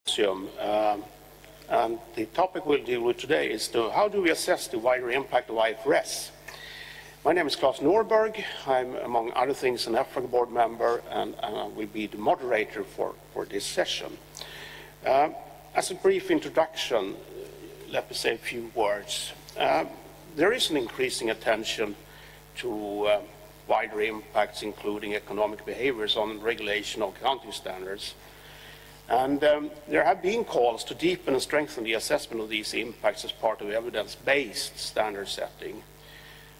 Symposium, and the topic we'll deal with today is how do we assess the wider impact of IFRS? My name is Claes Norberg. I'm, among other things, an EFRAG board member, and I will be the moderator for this session. As a brief introduction, let me say a few words. There is an increasing attention to wider impacts, including economic behaviors on regulation of accounting standards. And there have been calls to deepen and strengthen the assessment of these impacts as part of evidence-based standard setting.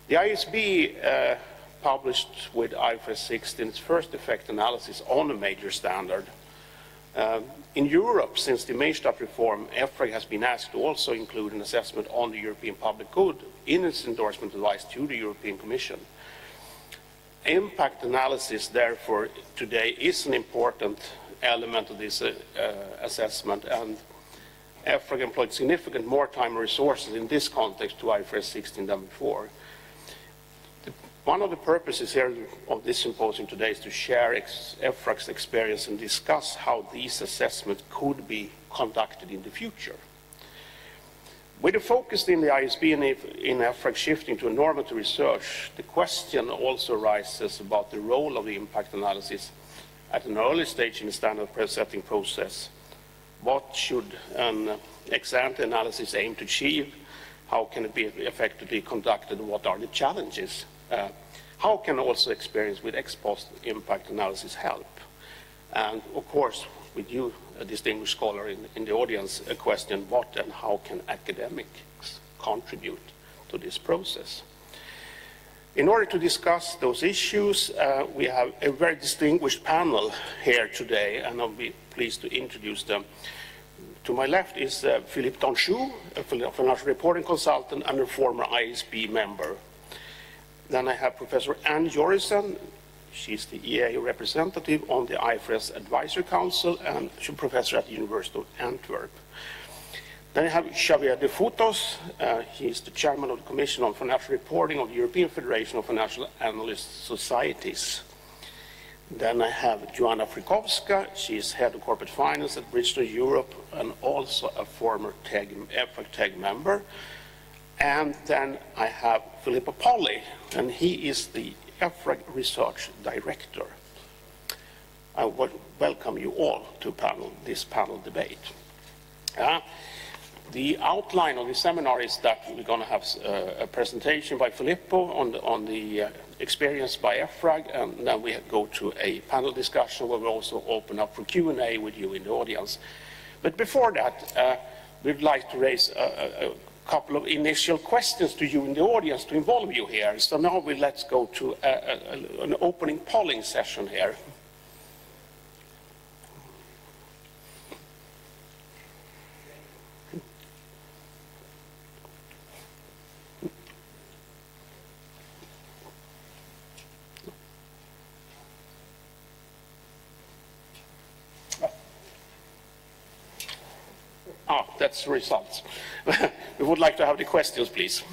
The ISB published with IFRS 16 its first effect analysis on a major standard. In Europe, since the Maestad reform, EFRAG has been asked to also include an assessment on the European public good in its endorsement advice to the European Commission. Impact analysis, therefore, today is an important element of this assessment, and EFRAG employed significant more time and resources in this context to IFRS 16 than before. One of the purposes here of this symposium today is to share EFRAG's experience and discuss how these assessments could be conducted in the future. With the focus in the ISB and in EFRAG shifting to normative research, the question also arises about the role of the impact analysis at an early stage in the standard setting process. What should an ex-ante analysis aim to achieve? How can it be effectively conducted? What are the challenges? How can also experience with ex-post impact analysis help? And of course, with you, a distinguished scholar in the audience, a question: what and how can academics contribute to this process? In order to discuss those issues, we have a very distinguished panel here today, and I'll be pleased to introduce them. To my left is Philippe Tanchou, a financial reporting consultant and a former ISB member. Then I have Professor Anne Jorrison. She's the EA representative on the IFRS Advisory Council, and she's a professor at the University of Antwerp. Then I have Xavier de Foutos. He's the chairman of the Commission on Financial Reporting of the European Federation of Financial Analyst Societies. Then I have Joanna Frikovska. She's head of corporate finance at Bridgestone Europe and also a former EFRAG TEG member. And then I have Filippo Polli, and he is the EFRAG research director. I would welcome you all to this panel debate. The outline of the seminar is that we're going to have a presentation by Filippo on the experience by EFRAG, and then we go to a panel discussion where we also open up for Q&A with you in the audience. But before that, we'd like to raise a couple of initial questions to you in the audience to involve you here. So now let's go to an opening polling session here. That's the results. We would like to have the questions, please.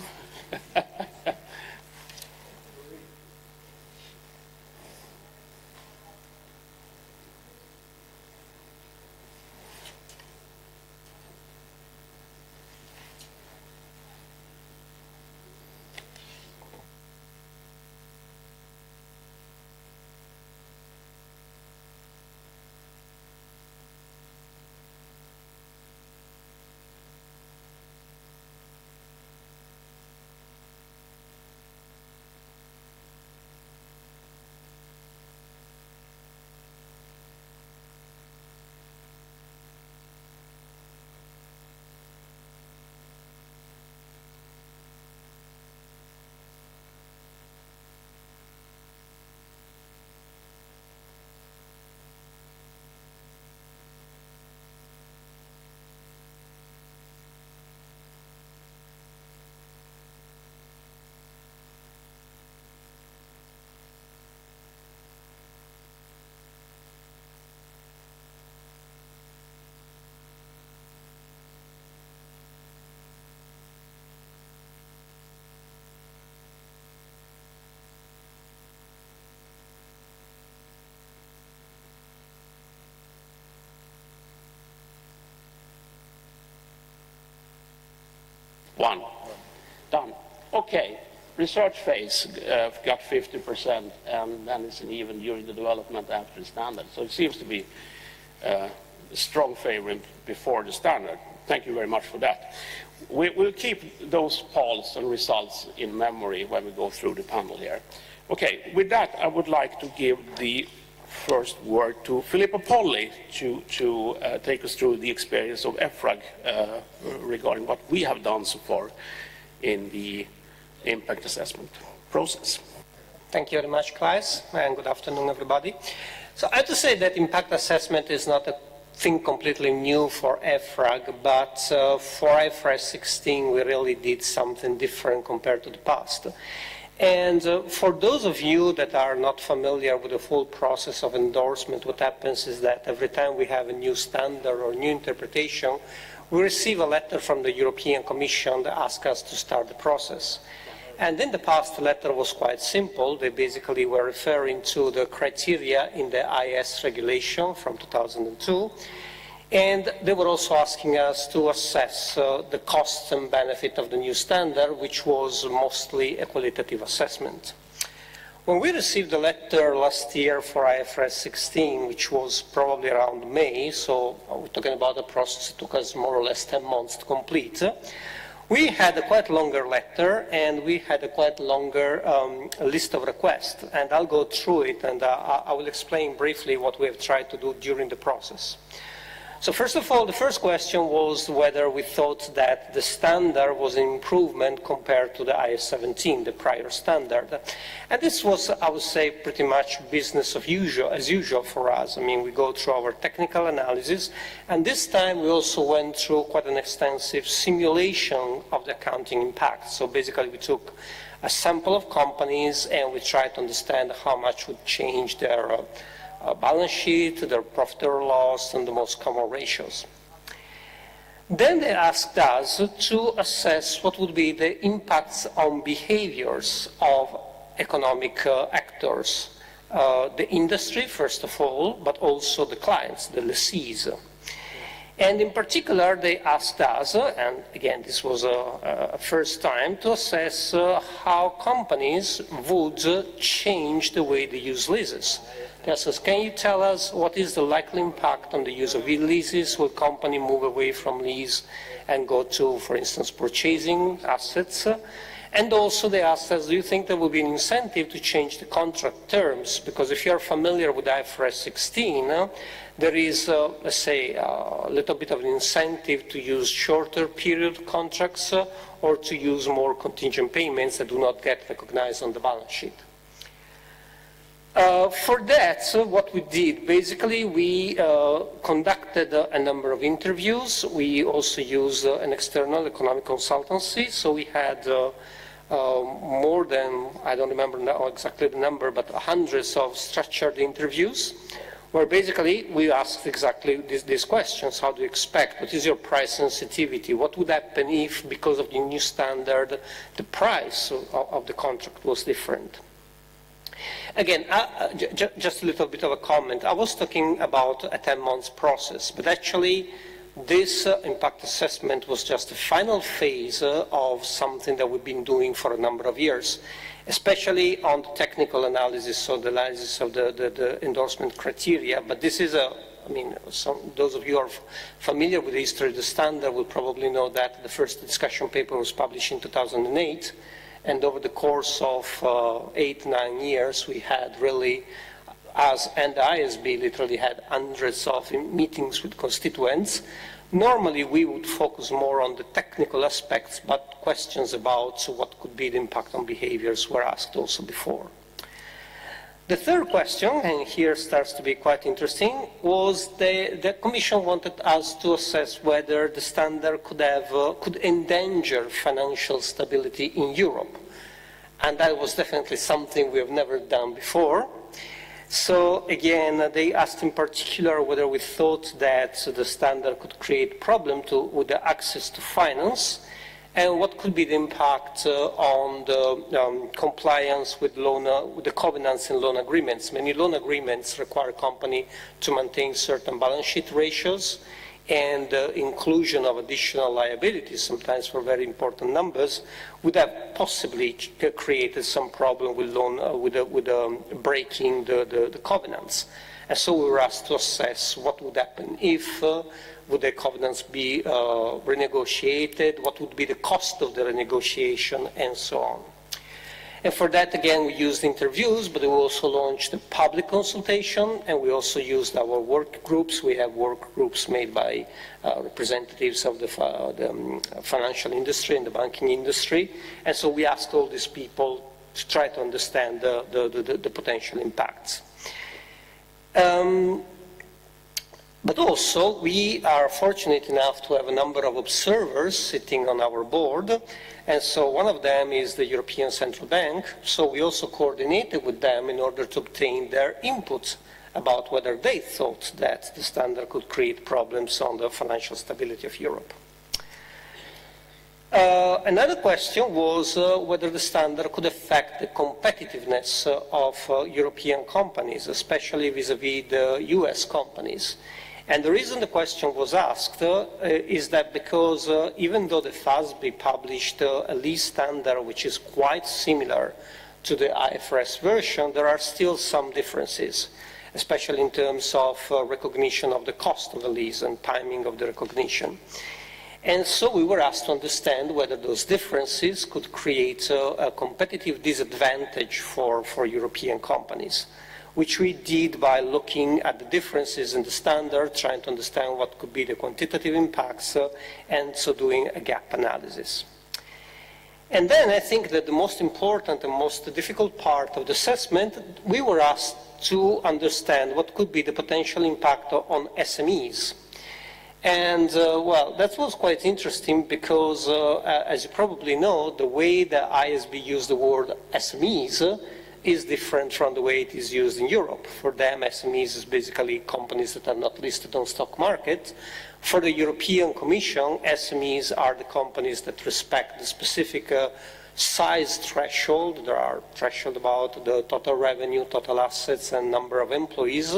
One. Done. Okay. Research phase got 50%, and then it's an even during the development after the standard. So it seems to be a strong favor before the standard. Thank you very much for that. We'll keep those polls and results in memory when we go through the panel here. Okay, with that, I would like to give the first word to Filippo Polli to take us through the experience of EFRAG regarding what we have done so far in the impact assessment process. Thank you very much, Klaes, and good afternoon, everybody. So I have to say that impact assessment is not a thing completely new for EFRAG, but for IFRS 16 we really did something different compared to the past. And for those of you that are not familiar with the full process of endorsement, what happens is that every time we have a new standard or new interpretation, we receive a letter from the European Commission that asks us to start the process. And in the past, the letter was quite simple. They basically were referring to the criteria in the IS regulation from 2002. And they were also asking us to assess the cost and benefit of the new standard, which was mostly a qualitative assessment. When we received the letter last year for IFRS 16, which was probably around May, so we're talking about a process that took us more or less 10 months to complete, we had a quite longer letter, and we had a quite longer list of requests. And I'll go through it, and I will explain briefly what we have tried to do during the process. So first of all, the first question was whether we thought that the standard was an improvement compared to the IS-17, the prior standard. And this was, I would say, pretty much business as usual for us. I mean, we go through our technical analysis, and this time we also went through quite an extensive simulation of the accounting impact. So basically we took a sample of companies and we tried to understand how much would change their balance sheet, their profit or loss, and the most common ratios. Then they asked us to assess what would be the impacts on behaviors of economic actors, the industry, first of all, but also the clients, the lessees. And in particular, they asked us, and again, this was a first time, to assess how companies would change the way they use leases. They asked us, can you tell us what is the likely impact on the use of leases? Will company move away from lease and go to, for instance, purchasing assets? And also they asked us, do you think there will be an incentive to change the contract terms? Because if you're familiar with IFRS 16, there is, let's say, a little bit of an incentive to use shorter period contracts or to use more contingent payments that do not get recognized on the balance sheet. For that, what we did, basically, we conducted a number of interviews. We also used an external economic consultancy. So we had more than, I don't remember now exactly the number, but hundreds of structured interviews, where basically we asked exactly these questions. How do you expect? What is your price sensitivity? What would happen if, because of the new standard, the price of the contract was different? Again, just a little bit of a comment. I was talking about a 10-month process, but actually this impact assessment was just the final phase of something that we've been doing for a number of years, especially on the technical analysis, so the analysis of the endorsement criteria. But this is those of you who are familiar with the history of the standard will probably know that the first discussion paper was published in 2008. And over the course of 8-9 years, we had really, us and the ISB literally had hundreds of meetings with constituents. Normally, we would focus more on the technical aspects, but questions about what could be the impact on behaviors were asked also before. The third question, and here starts to be quite interesting, was the Commission wanted us to assess whether the standard could endanger financial stability in Europe. And that was definitely something we have never done before. So again, they asked in particular whether we thought that the standard could create problem with the access to finance, and what could be the impact on the compliance with the covenants in loan agreements. Many loan agreements require a company to maintain certain balance sheet ratios. and the inclusion of additional liabilities, sometimes for very important numbers, would have possibly created some problem with breaking the covenants. And so we were asked to assess what would happen if, would the covenants be renegotiated, what would be the cost of the renegotiation, and so on. And for that, again, we used interviews, but we also launched a public consultation, and we also used our work groups. We have work groups made by representatives of the financial industry and the banking industry. And so we asked all these people to try to understand the potential impacts. But also, we are fortunate enough to have a number of observers sitting on our board. And so one of them is the European Central Bank. So we also coordinated with them in order to obtain their input about whether they thought that the standard could create problems on the financial stability of Europe. Another question was whether the standard could affect the competitiveness of European companies, especially vis-à-vis the US companies. And the reason the question was asked is that because even though the FASB published a lease standard which is quite similar to the IFRS version, there are still some differences, especially in terms of recognition of the cost of the lease and timing of the recognition. And so we were asked to understand whether those differences could create a competitive disadvantage for European companies, which we did by looking at the differences in the standard, trying to understand what could be the quantitative impacts, and so doing a gap analysis. And then I think that the most important and most difficult part of the assessment, we were asked to understand what could be the potential impact on SMEs. And, well, that was quite interesting because, as you probably know, the way the ISB used the word SMEs is different from the way it is used in Europe. For them, SMEs is basically companies that are not listed on stock market. For the European Commission, SMEs are the companies that respect the specific size threshold. There are thresholds about the total revenue, total assets, and number of employees.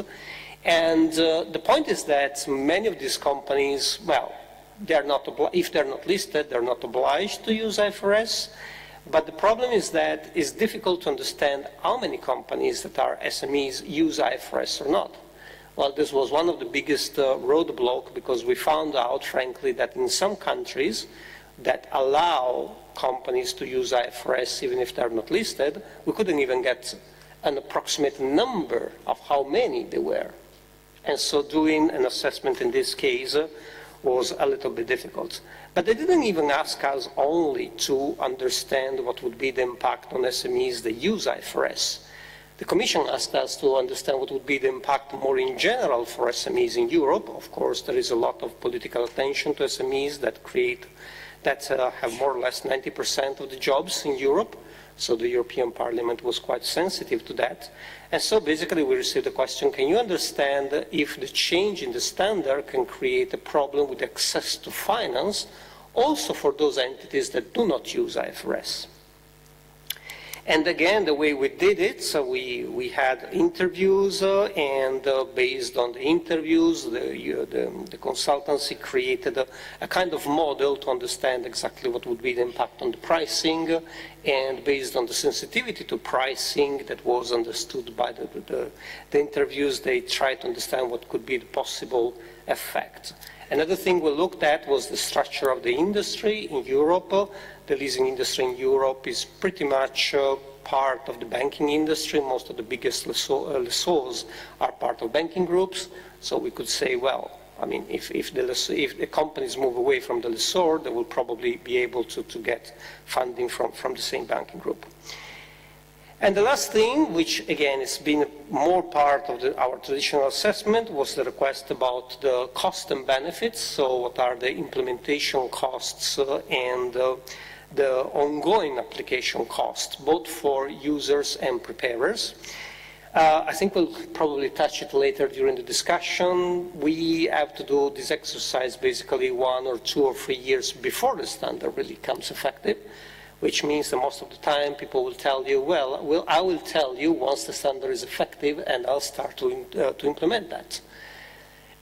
And the point is that many of these companies, well, if they're not listed, they're not obliged to use IFRS. But the problem is that it's difficult to understand how many companies that are SMEs use IFRS or not. Well, this was one of the biggest roadblocks because we found out, frankly, that in some countries that allow companies to use IFRS even if they're not listed, we couldn't even get an approximate number of how many there were. And so doing an assessment in this case was a little bit difficult. But they didn't even ask us only to understand what would be the impact on SMEs that use IFRS. The Commission asked us to understand what would be the impact more in general for SMEs in Europe. Of course, there is a lot of political attention to SMEs that have more or less 90% of the jobs in Europe. So the European Parliament was quite sensitive to that. And so basically we received the question, can you understand if the change in the standard can create a problem with access to finance also for those entities that do not use IFRS? And again, the way we did it, so we had interviews, and based on the interviews, the consultancy created a kind of model to understand exactly what would be the impact on the pricing, and based on the sensitivity to pricing that was understood by the interviews, they tried to understand what could be the possible effect. Another thing we looked at was the structure of the industry in Europe. The leasing industry in Europe is pretty much part of the banking industry. Most of the biggest lessors are part of banking groups. So we could say, well, I mean, if the companies move away from the lessor, they will probably be able to get funding from the same banking group. And the last thing, which again has been more part of our traditional assessment, was the request about the cost and benefits. So what are the implementation costs and the ongoing application costs, both for users and preparers. I think we'll probably touch it later during the discussion. We have to do this exercise basically 1 or 2 or 3 years before the standard really becomes effective, which means that most of the time people will tell you, well, I will tell you once the standard is effective and I'll start to implement that.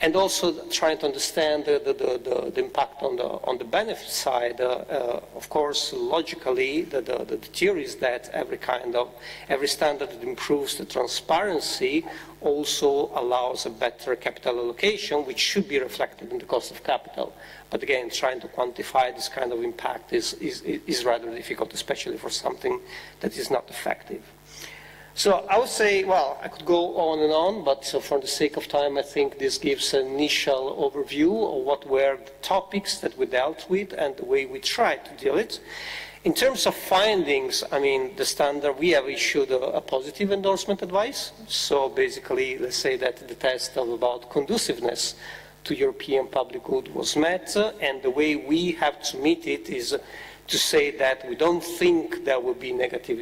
and also trying to understand the impact on the benefit side. Of course, logically, the theory is that every standard that improves the transparency also allows a better capital allocation, which should be reflected in the cost of capital. But again, trying to quantify this kind of impact is rather difficult, especially for something that is not effective. So I would say, well, I could go on and on, but for the sake of time, I think this gives an initial overview of what were the topics that we dealt with and the way we tried to deal it. In terms of findings, I mean, the standard, we have issued a positive endorsement advice. So basically, let's say that the test of about conduciveness to European public good was met, and the way we have to meet it is to say that we don't think there will be negative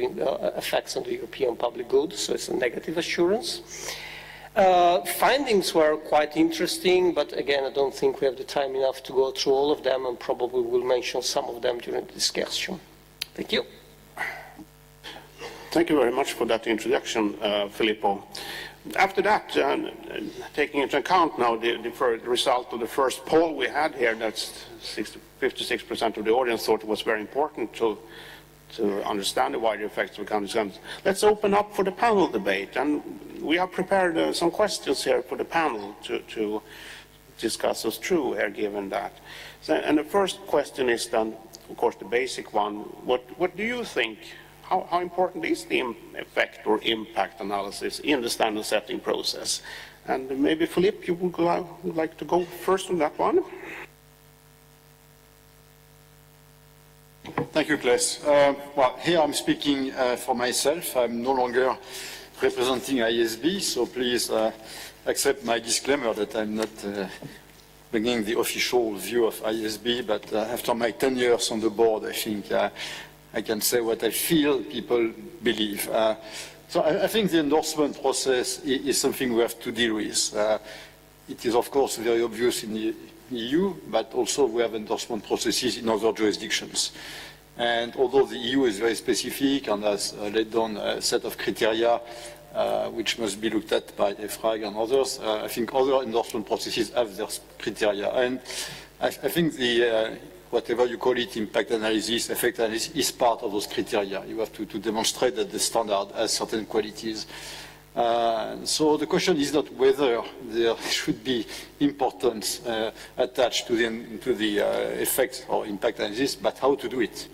effects on the European public good, so it's a negative assurance. Findings were quite interesting, but again, I don't think we have the time enough to go through all of them, and probably we'll mention some of them during the discussion. Thank you. Thank you very much for that introduction, Filippo. After that, taking into account now the result of the first poll we had here, that's 56% of the audience thought it was very important to understand the wider effects of accounting standards. Let's open up for the panel debate, and we have prepared some questions here for the panel to discuss us through here, given that. So, and the first question is then, of course, the basic one. What do you think? How important is the effect or impact analysis in the standard setting process? And maybe, Philippe, you would like to go first on that one? Thank you, Claes. Well, here I'm speaking for myself. I'm no longer representing ISB, so please accept my disclaimer that I'm not bringing the official view of ISB, but after my 10 years on the board, I think I can say what I feel people believe. So I think the endorsement process is something we have to deal with. It is, of course, very obvious in the EU, but also we have endorsement processes in other jurisdictions. And although the EU is very specific and has laid down a set of criteria which must be looked at by EFRAG and others, I think other endorsement processes have their criteria. And I think the whatever you call it, impact analysis, effect analysis, is part of those criteria. You have to demonstrate that the standard has certain qualities. So the question is not whether there should be importance attached to the effect or impact analysis, but how to do it.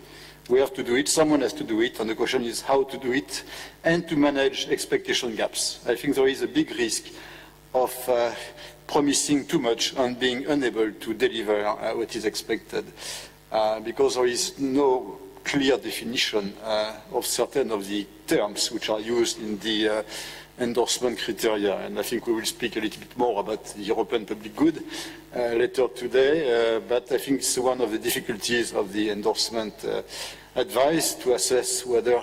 We have to do it, someone has to do it, and the question is how to do it and to manage expectation gaps. I think there is a big risk of promising too much and being unable to deliver what is expected because there is no clear definition of certain of the terms which are used in the endorsement criteria. And I think we will speak a little bit more about the European public good later today, but I think it's one of the difficulties of the endorsement advice to assess whether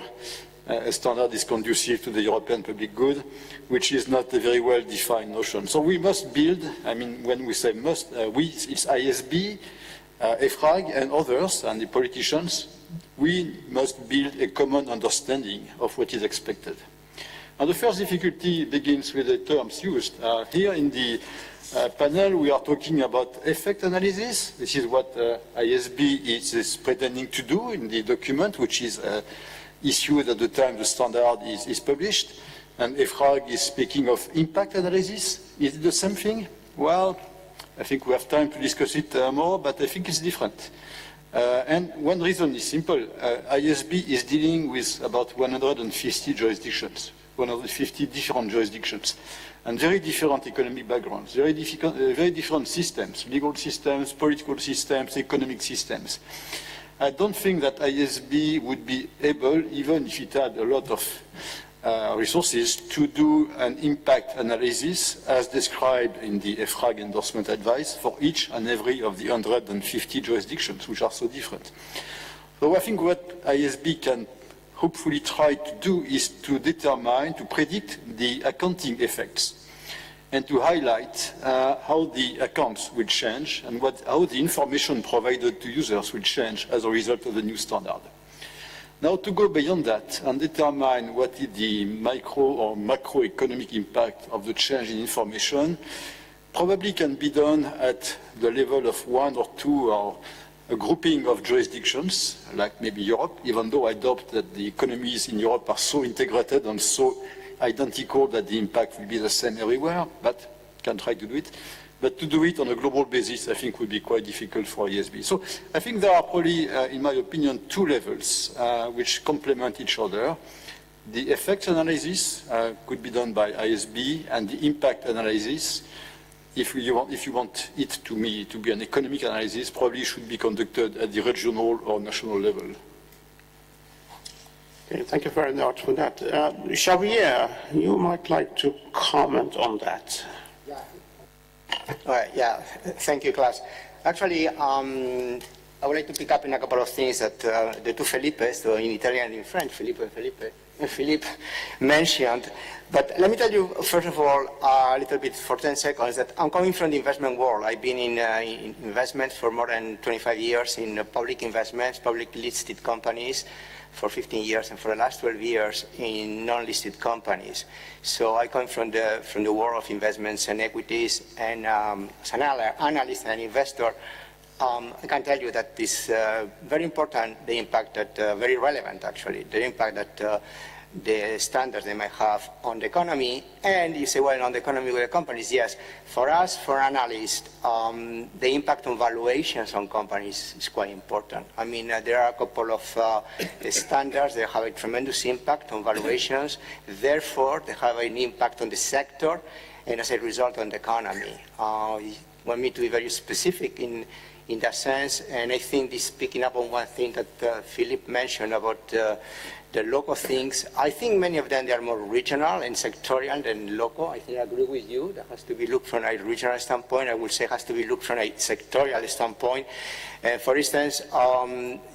a standard is conducive to the European public good, which is not a very well-defined notion. So we must build, I mean, when we say must, it's ISB, EFRAG and others, and the politicians, we must build a common understanding of what is expected. And the first difficulty begins with the terms used. Here in the panel, we are talking about effect analysis. This is what ISB is pretending to do in the document, which is issued at the time the standard is published, and EFRAG is speaking of impact analysis. Is it the same thing? Well, I think we have time to discuss it more, but I think it's different. And one reason is simple. ISB is dealing with about 150 jurisdictions, 150 different jurisdictions, and very different economic backgrounds, very different systems, legal systems, political systems, economic systems. I don't think that ISB would be able, even if it had a lot of resources, to do an impact analysis as described in the EFRAG endorsement advice for each and every of the 150 jurisdictions, which are so different. So I think what ISB can hopefully try to do is to determine, to predict the accounting effects and to highlight how the accounts will change and how the information provided to users will change as a result of the new standard. Now, to go beyond that and determine what is the micro or macroeconomic impact of the change in information, probably can be done at the level of one or two or a grouping of jurisdictions, like maybe Europe, even though I doubt that the economies in Europe are so integrated and so identical that the impact will be the same everywhere, but can try to do it. But to do it on a global basis, I think, would be quite difficult for ISB. So I think there are probably, in my opinion, two levels which complement each other. The effects analysis could be done by ISB, and the impact analysis, if you want it to be an economic analysis, probably should be conducted at the regional or national level. Okay, thank you very much for that. Xavier, you might like to comment on that. Yeah, thank you, Klaus. Actually, I would like to pick up in a couple of things that the two Felipes, so in Italian and in French, Philippe mentioned. But let me tell you, first of all, a little bit for 10 seconds, that I'm coming from the investment world. I've been in investments for more than 25 years in public investments, public listed companies, for 15 years, and for the last 12 years in non-listed companies. So I come from the world of investments and equities, and as an analyst and investor, I can tell you that it's very important, the impact that, very relevant actually, the impact that the standards they might have on the economy. And you say, well, on the economy with the companies, yes. For us, for analysts, the impact on valuations on companies is quite important. I mean, there are a couple of standards that have a tremendous impact on valuations. Therefore, they have an impact on the sector, and as a result on the economy. You want me to be very specific in that sense, and I think this is picking up on one thing that Philippe mentioned about the local things. I think many of them, they are more regional and sectorial than local. I think I agree with you. That has to be looked from a regional standpoint. I would say has to be looked from a sectorial standpoint. For instance,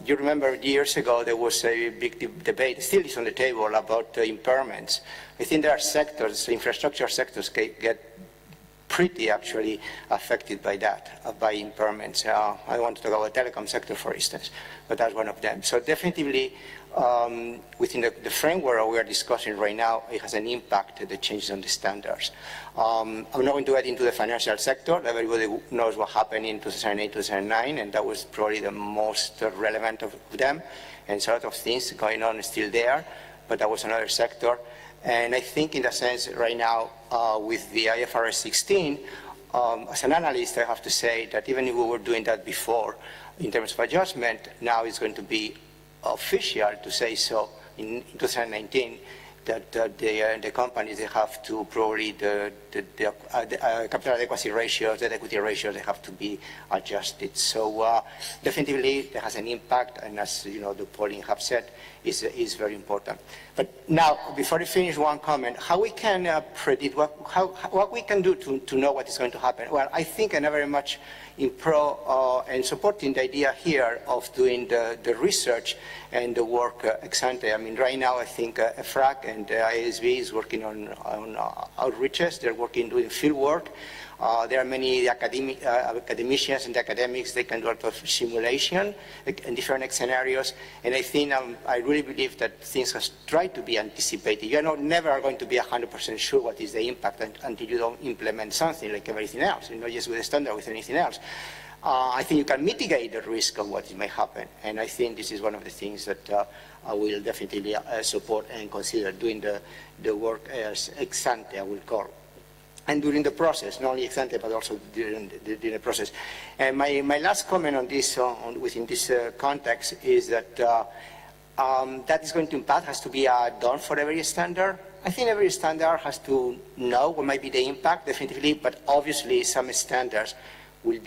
you remember years ago there was a big debate, still is on the table, about impairments. I think there are sectors, infrastructure sectors get pretty actually affected by that, by impairments. I want to talk about the telecom sector, for instance, but that's one of them. So definitely, within the framework we are discussing right now, it has an impact, the changes on the standards. I'm not going to get into the financial sector. Everybody knows what happened in 2008, 2009, and that was probably the most relevant of them. And so a lot of things going on still there, but that was another sector. And I think in that sense, right now, with the IFRS 16, as an analyst, I have to say that even if we were doing that before, in terms of adjustment, now it's going to be official to say so in 2019, that the companies, they have to probably, the capital adequacy ratios, the equity ratios, they have to be adjusted. So definitely there has an impact, and as you know, the polling have said, is very important. But now, before I finish, one comment, how we can predict, what we can do to know what is going to happen? Well, I think I'm very much in pro and supporting the idea here of doing the research and the work ex ante. I mean, right now I think EFRAG and ISB is working on outreaches. They're working doing field work. There are many academicians and academics. They can do a lot of simulation in different scenarios. And I think I really believe that things have tried to be anticipated. You're never going to be 100% sure what is the impact until you don't implement something like everything else, not just with the standard, with anything else. I think you can mitigate the risk of what may happen. And I think this is one of the things that I will definitely support and consider doing the work as ex ante, I will call. And during the process, not only ex ante, but also during the process. And my last comment on this, within this context, is that that is going to impact, has to be done for every standard. I think every standard has to know what might be the impact, definitely, but obviously some standards will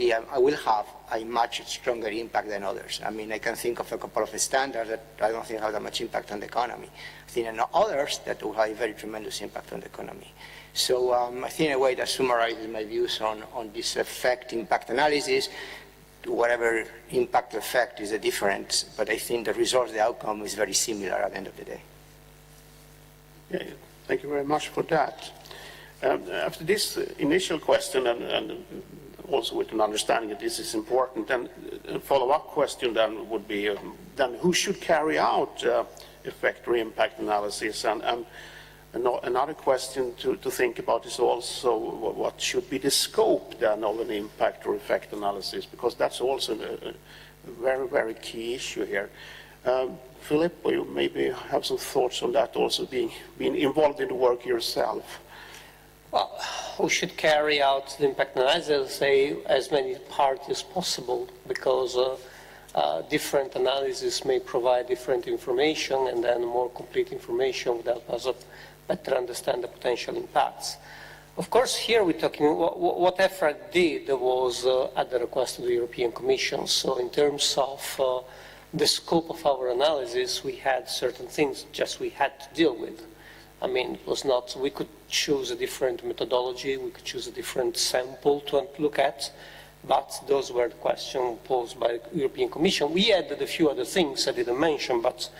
have a much stronger impact than others. I mean, I can think of a couple of standards that I don't think have that much impact on the economy. I think there are others that will have a very tremendous impact on the economy. So I think in a way that summarizes my views on this impact analysis. Whatever impact effect is a difference, but I think the result, the outcome is very similar at the end of the day. Okay, thank you very much for that. After this initial question, and also with an understanding that this is important, then a follow-up question then would be, then who should carry out effect or impact analysis, and Another question to think about is also what should be the scope then of an impact or effect analysis, because that's also a very, very key issue here. Filippo, you maybe have some thoughts on that also, being involved in the work yourself. Well, we should carry out the impact analysis, say, as many parts as possible, because different analyses may provide different information, and then more complete information would help us better understand the potential impacts. Of course, here we're talking, what EFRAG did was at the request of the European Commission. So in terms of the scope of our analysis, we had certain things just we had to deal with. I mean, it was not, we could choose a different methodology, we could choose a different sample to look at, but those were the questions posed by the European Commission. We added a few other things I didn't mention, but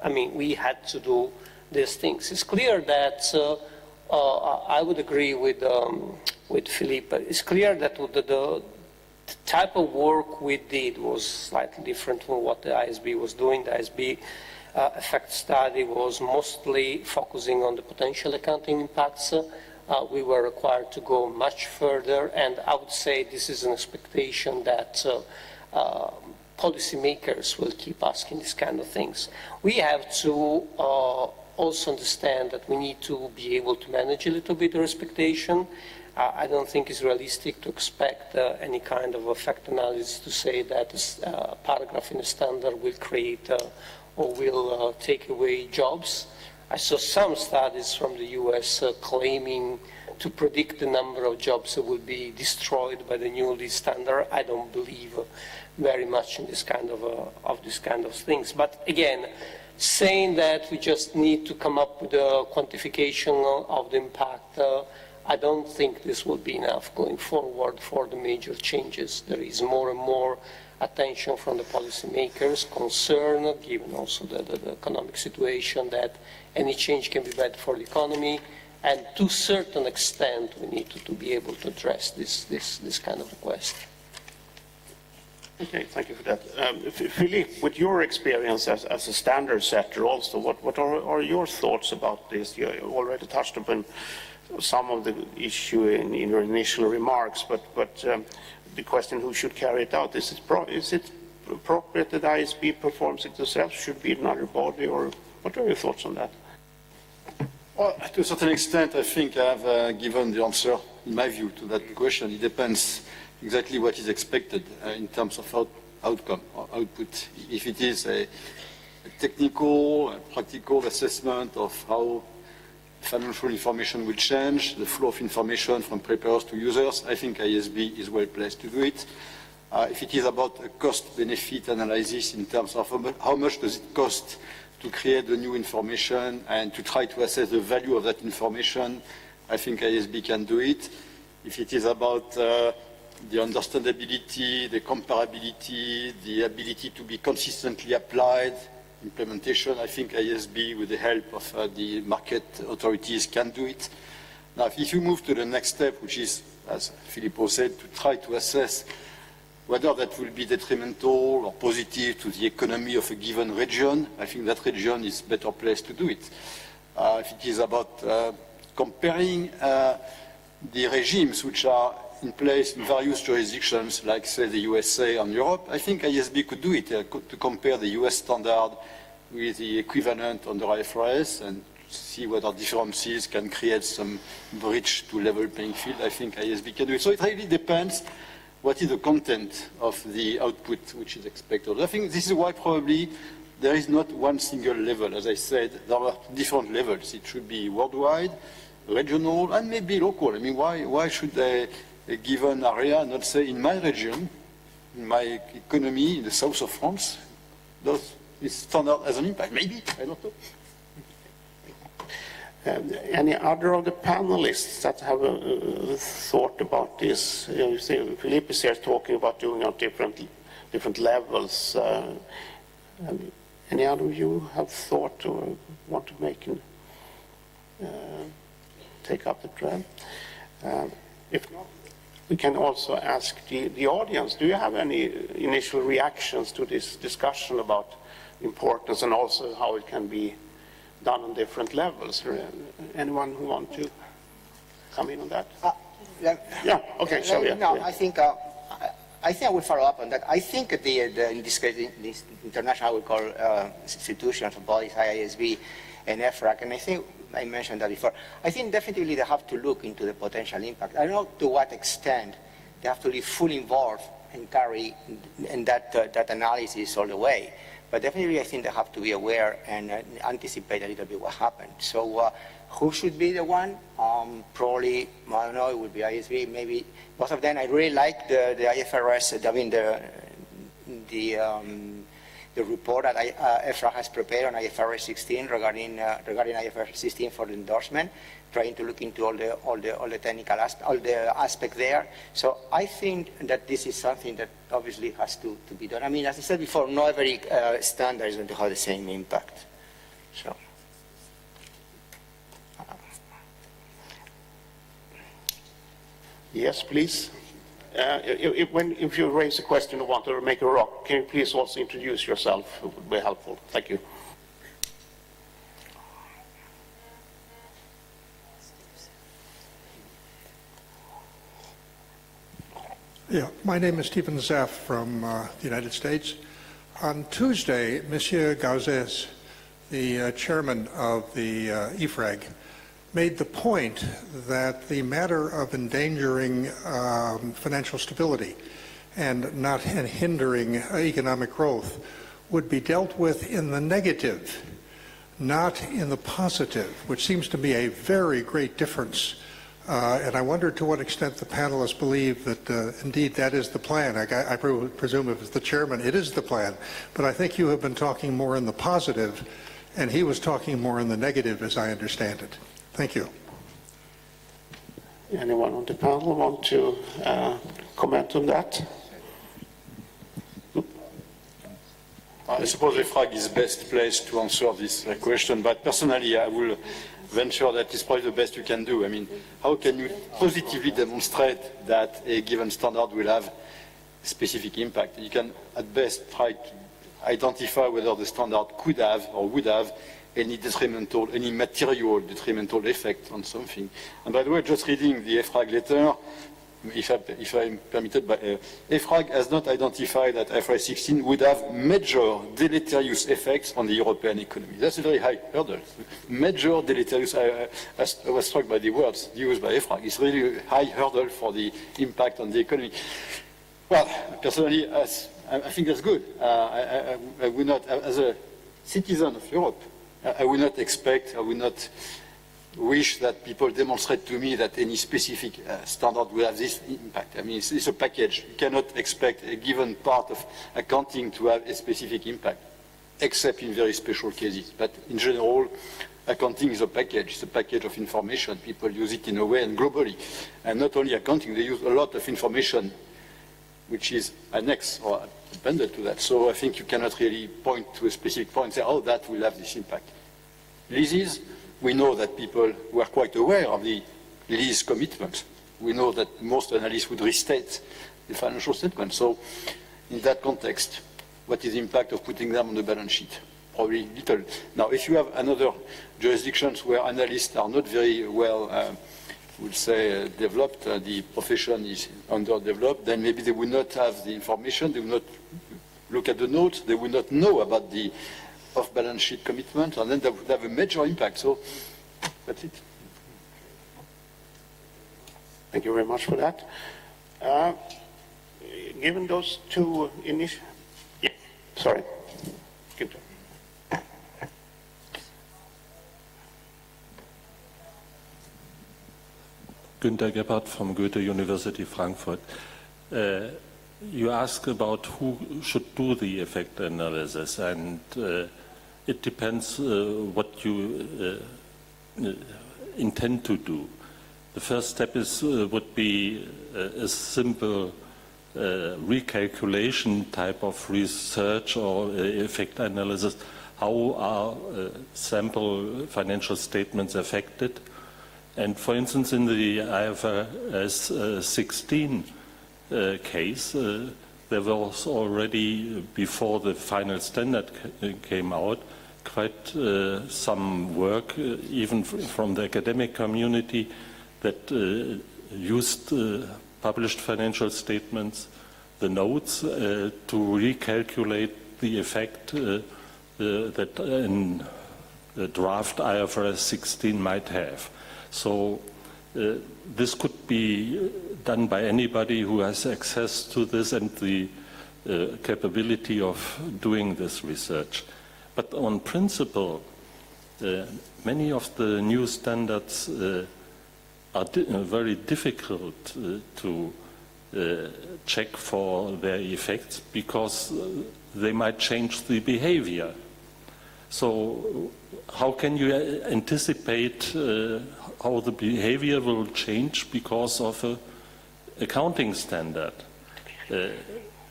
I mean, we had to do these things. It's clear that, I would agree with Philippe, it's clear that the type of work we did was slightly different from what the ISB was doing. The ISB effect study was mostly focusing on the potential accounting impacts. We were required to go much further, and I would say this is an expectation that policymakers will keep asking these kind of things. We have to also understand that we need to be able to manage a little bit the expectation. I don't think it's realistic to expect any kind of effect analysis to say that a paragraph in a standard will create or will take away jobs. I saw some studies from the US claiming to predict the number of jobs that will be destroyed by the new lead standard. I don't believe very much in this kind of things. But again, saying that we just need to come up with a quantification of the impact, I don't think this will be enough going forward for the major changes. There is more and more attention from the policymakers, concern, given also the economic situation, that any change can be bad for the economy, and to a certain extent we need to be able to address this kind of request. Okay, thank you for that. Philippe, with your experience as a standard setter also, what are your thoughts about this? You already touched upon some of the issue in your initial remarks, but the question who should carry it out, is it appropriate that ISB performs it itself? Should be another body, or what are your thoughts on that? Well, to a certain extent, I think I have given the answer, in my view, to that question. It depends exactly what is expected in terms of outcome or output. If it is a technical, practical assessment of how financial information will change, the flow of information from preparers to users, I think ISB is well placed to do it. If it is about a cost-benefit analysis in terms of how much does it cost to create the new information and to try to assess the value of that information, I think ISB can do it. If it is about the understandability, the comparability, the ability to be consistently applied, implementation, I think ISB, with the help of the market authorities, can do it. Now, if you move to the next step, which is, as Filippo said, to try to assess whether that will be detrimental or positive to the economy of a given region, I think that region is better placed to do it. If it is about comparing the regimes which are in place in various jurisdictions, like, say, the USA and Europe, I think ISB could do it, to compare the US standard with the equivalent under IFRS and see whether differences can create some bridge to level playing field. I think ISB can do it. So it really depends what is the content of the output which is expected. I think this is why probably there is not one single level. As I said, there are different levels. It should be worldwide, regional, and maybe local. I mean, why should a given area not say, in my region, in my economy, in the south of France, does this standard has an impact? Maybe, I don't know. Any other of the panelists that have a thought about this? You see, Philippe is here talking about doing on different levels. Any other of you have thought or want to make take up the trend? If not, we can also ask the audience, do you have any initial reactions to this discussion about importance and also how it can be done on different levels. Anyone who want to come in on that? Yeah, okay, so yeah. No, yeah. I think I will follow up on that. I think in this case, this international, we call institutions, bodies, IASB and EFRAG, and I think I mentioned that before. I think definitely they have to look into the potential impact. I don't know to what extent they have to be fully involved and carry in that analysis all the way. But definitely I think they have to be aware and anticipate a little bit what happened. So who should be the one? Probably, I don't know, it would be ISB, maybe most of them. I really like the IFRS, I mean the report that EFRAG has prepared on IFRS 16 regarding IFRS 16 for the endorsement, trying to look into all the technical aspect there. So I think that this is something that obviously has to be done. I mean, as I said before, not every standard is going to have the same impact. So. Yes, please. If you raise a question or want to make a rock, can you please also introduce yourself? It would be helpful. Thank you. Yeah, my name is Stephen Zaff from the United States. On Tuesday, Monsieur Gauzès, the chairman of the EFRAG, made the point that the matter of endangering financial stability and not hindering economic growth would be dealt with in the negative, not in the positive, which seems to be a very great difference. And I wonder to what extent the panelists believe that indeed that is the plan. I presume if it's the chairman, it is the plan. But I think you have been talking more in the positive, and he was talking more in the negative, as I understand it. Thank you. Anyone on the panel want to comment on that? I suppose EFRAG is best placed to answer this question, but personally I will venture that it's probably the best you can do. I mean, how can you positively demonstrate that a given standard will have specific impact? You can at best try to identify whether the standard could have or would have any detrimental, any material detrimental effect on something. And by the way, just reading the EFRAG letter, if I'm permitted, EFRAG has not identified that IFRS 16 would have major deleterious effects on the European economy. That's a very high hurdle. Major deleterious, I was struck by the words used by EFRAG. It's really a high hurdle for the impact on the economy. Well, personally, I think that's good. I would not, as a citizen of Europe, I would not expect, I would not wish that people demonstrate to me that any specific standard will have this impact. I mean, it's a package. You cannot expect a given part of accounting to have a specific impact, except in very special cases. But in general, accounting is a package. It's a package of information. People use it in a way and globally. And not only accounting, they use a lot of information which is annexed or appended to that. So I think you cannot really point to a specific point and say, oh, that will have this impact. Leases, we know that people were quite aware of the lease commitments. We know that most analysts would restate the financial statement. So in that context, what is the impact of putting them on the balance sheet? Probably little. Now, if you have another jurisdictions where analysts are not very well, we'll say, developed, the profession is underdeveloped, then maybe they will not have the information, they will not look at the notes, they will not know about the off-balance sheet commitment, and then that would have a major impact. So that's it. Thank you very much for that. Given those two initial... Yeah, sorry. Good. Günter Gebhardt from Goethe University, Frankfurt. You ask about who should do the effect analysis, and it depends what you intend to do. The first step would be a simple recalculation type of research or effect analysis. How are sample financial statements affected? And for instance, in the IFRS 16 case, there was already, before the final standard came out, quite some work, even from the academic community, that used published financial statements, the notes, to recalculate the effect that in the draft IFRS 16 might have. So this could be done by anybody who has access to this and the capability of doing this research. But on principle, many of the new standards are very difficult to check for their effects because they might change the behavior. So how can you anticipate how the behavior will change because of an accounting standard?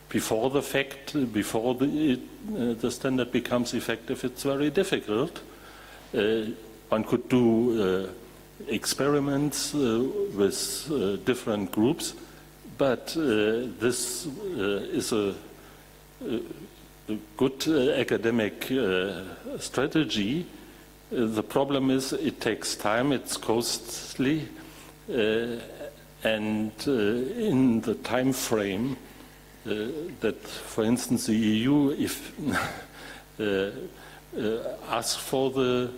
Before the fact, before the standard becomes effective, it's very difficult. One could do experiments with different groups, but this is a good academic strategy. The problem is it takes time, it's costly, and in the time frame that, for instance, the EU asks for the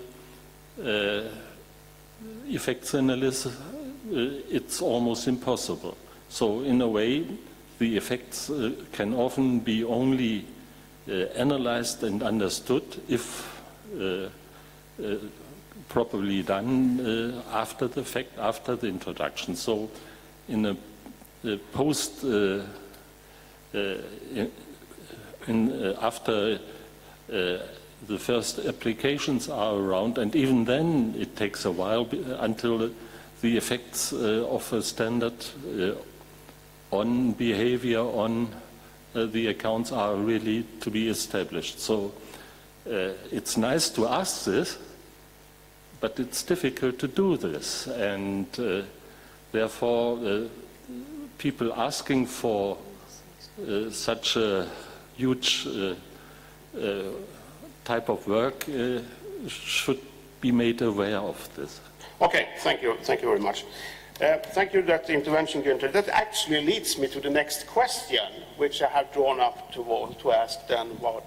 effects analysis, it's almost impossible. So in a way, the effects can often be only analyzed and understood if properly done after the fact, after the introduction. So in a post after the first applications are around, and even then it takes a while until the effects of a standard on behavior, on the accounts are really to be established. So it's nice to ask this, but it's difficult to do this, and therefore people asking for such a huge type of work should be made aware of this. Okay, thank you very much. Thank you for that intervention, Günther. That actually leads me to the next question, which I have drawn up to ask then about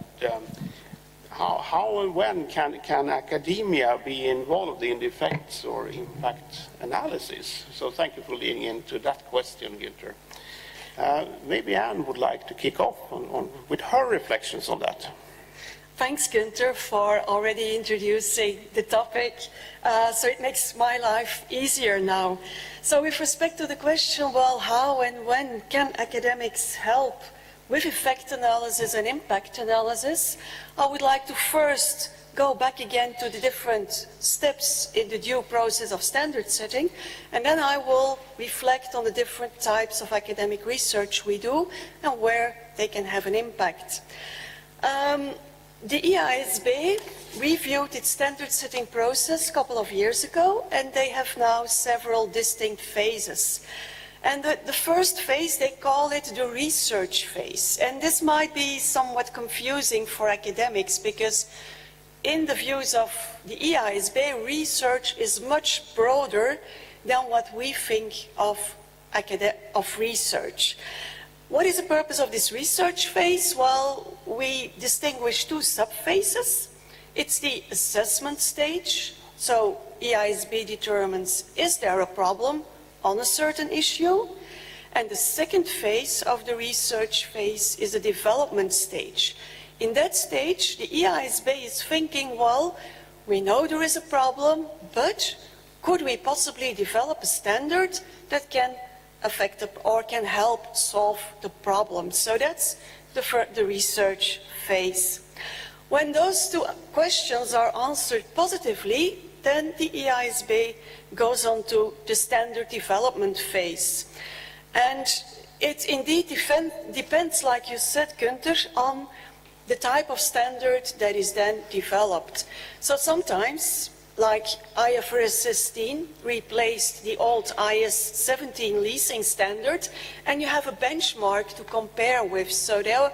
how and when can academia be involved in the effects or impact analysis? So thank you for leading into that question, Günther. Maybe Anne would like to kick off with her reflections on that. Thanks, Günther, for already introducing the topic. So it makes my life easier now. So with respect to the question, well, how and when can academics help with effect analysis and impact analysis? I would like to first go back again to the different steps in the due process of standard setting, and then I will reflect on the different types of academic research we do and where they can have an impact. The EISB reviewed its standard setting process a couple of years ago, and they have now several distinct phases. And the first phase, they call it the research phase. And this might be somewhat confusing for academics because in the views of the EISB, research is much broader than what we think of research. What is the purpose of this research phase? Well, we distinguish two sub-phases. It's the assessment stage. So EISB determines, is there a problem on a certain issue? And the second phase of the research phase is the development stage. In that stage, the EISB is thinking, well, we know there is a problem, but could we possibly develop a standard that can affect or can help solve the problem? So that's the research phase. When those two questions are answered positively, then the EISB goes on to the standard development phase. And it indeed depends, like you said, Günther, on the type of standard that is then developed. So sometimes, like IFRS 16 replaced the old IS 17 leasing standard, and you have a benchmark to compare with. So there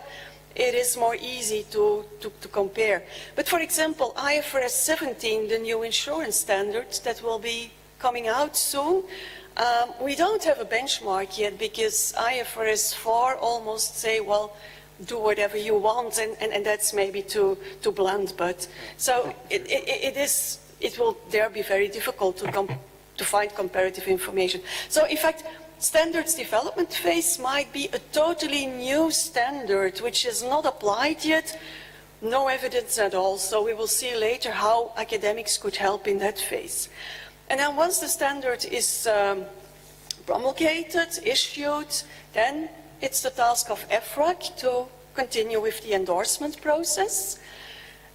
it is more easy to compare. But for example, IFRS 17, the new insurance standards that will be coming out soon, we don't have a benchmark yet because IFRS 4 almost say, well, do whatever you want, and that's maybe too blunt, but so it will there be very difficult to find comparative information. So in fact, standards development phase might be a totally new standard which is not applied yet, no evidence at all, so we will see later how academics could help in that phase. And then once the standard is promulgated, issued, then it's the task of EFRAG to continue with the endorsement process.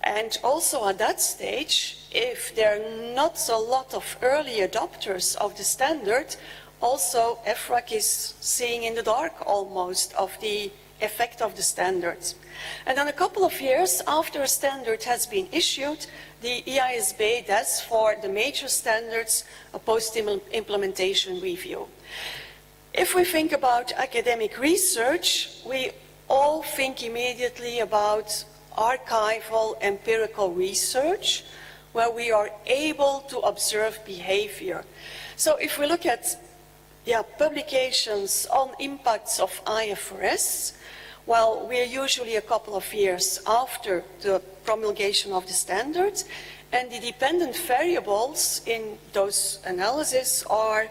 And also at that stage, if there are not a lot of early adopters of the standard, also EFRAG is seeing in the dark almost of the effect of the standards. And then a couple of years after a standard has been issued, the EISB does for the major standards a post-implementation review. If we think about academic research, we all think immediately about archival empirical research, where we are able to observe behavior. So if we look at publications on impacts of IFRS, well, we're usually a couple of years after the promulgation of the standards, and the dependent variables in those analyses are: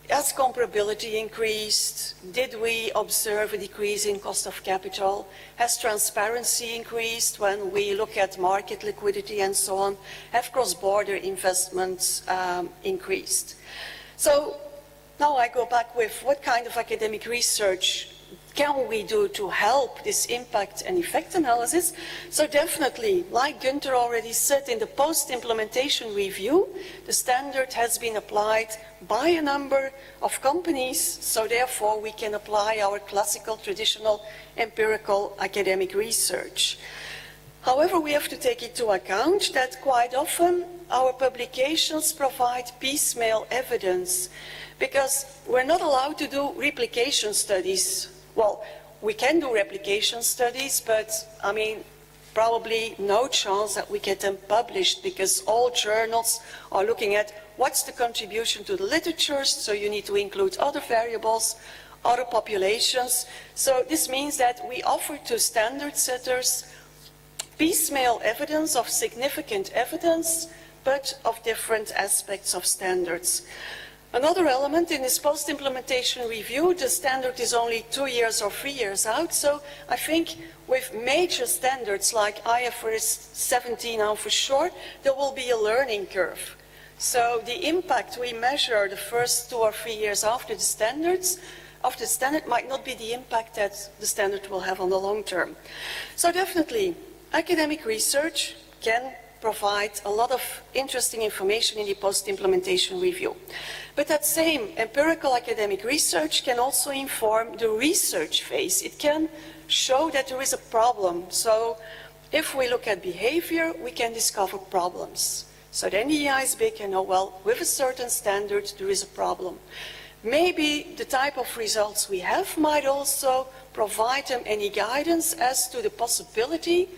has comparability increased? Did we observe a decrease in cost of capital? Has transparency increased when we look at market liquidity and so on? Have cross-border investments increased? So now I go back with what kind of academic research can we do to help this impact and effect analysis? So definitely, like Günther already said, in the post-implementation review, the standard has been applied by a number of companies, so therefore we can apply our classical, traditional, empirical academic research. However, we have to take into account that quite often our publications provide piecemeal evidence, because we're not allowed to do replication studies. Well, we can do replication studies, but I mean, probably no chance that we get them published, because all journals are looking at what's the contribution to the literature, so you need to include other variables, other populations. So this means that we offer to standard setters piecemeal evidence of significant evidence, but of different aspects of standards. Another element in this post-implementation review, the standard is only 2 years or 3 years out, so I think with major standards like IFRS 17 now for sure, there will be a learning curve. So the impact we measure the first 2 or 3 years after the standard might not be the impact that the standard will have on the long term. So definitely, academic research can provide a lot of interesting information in the post-implementation review. But that same empirical academic research can also inform the research phase. It can show that there is a problem. So if we look at behavior, we can discover problems. So then the EISB can know, well, with a certain standard, there is a problem. Maybe the type of results we have might also provide them any guidance as to the possibility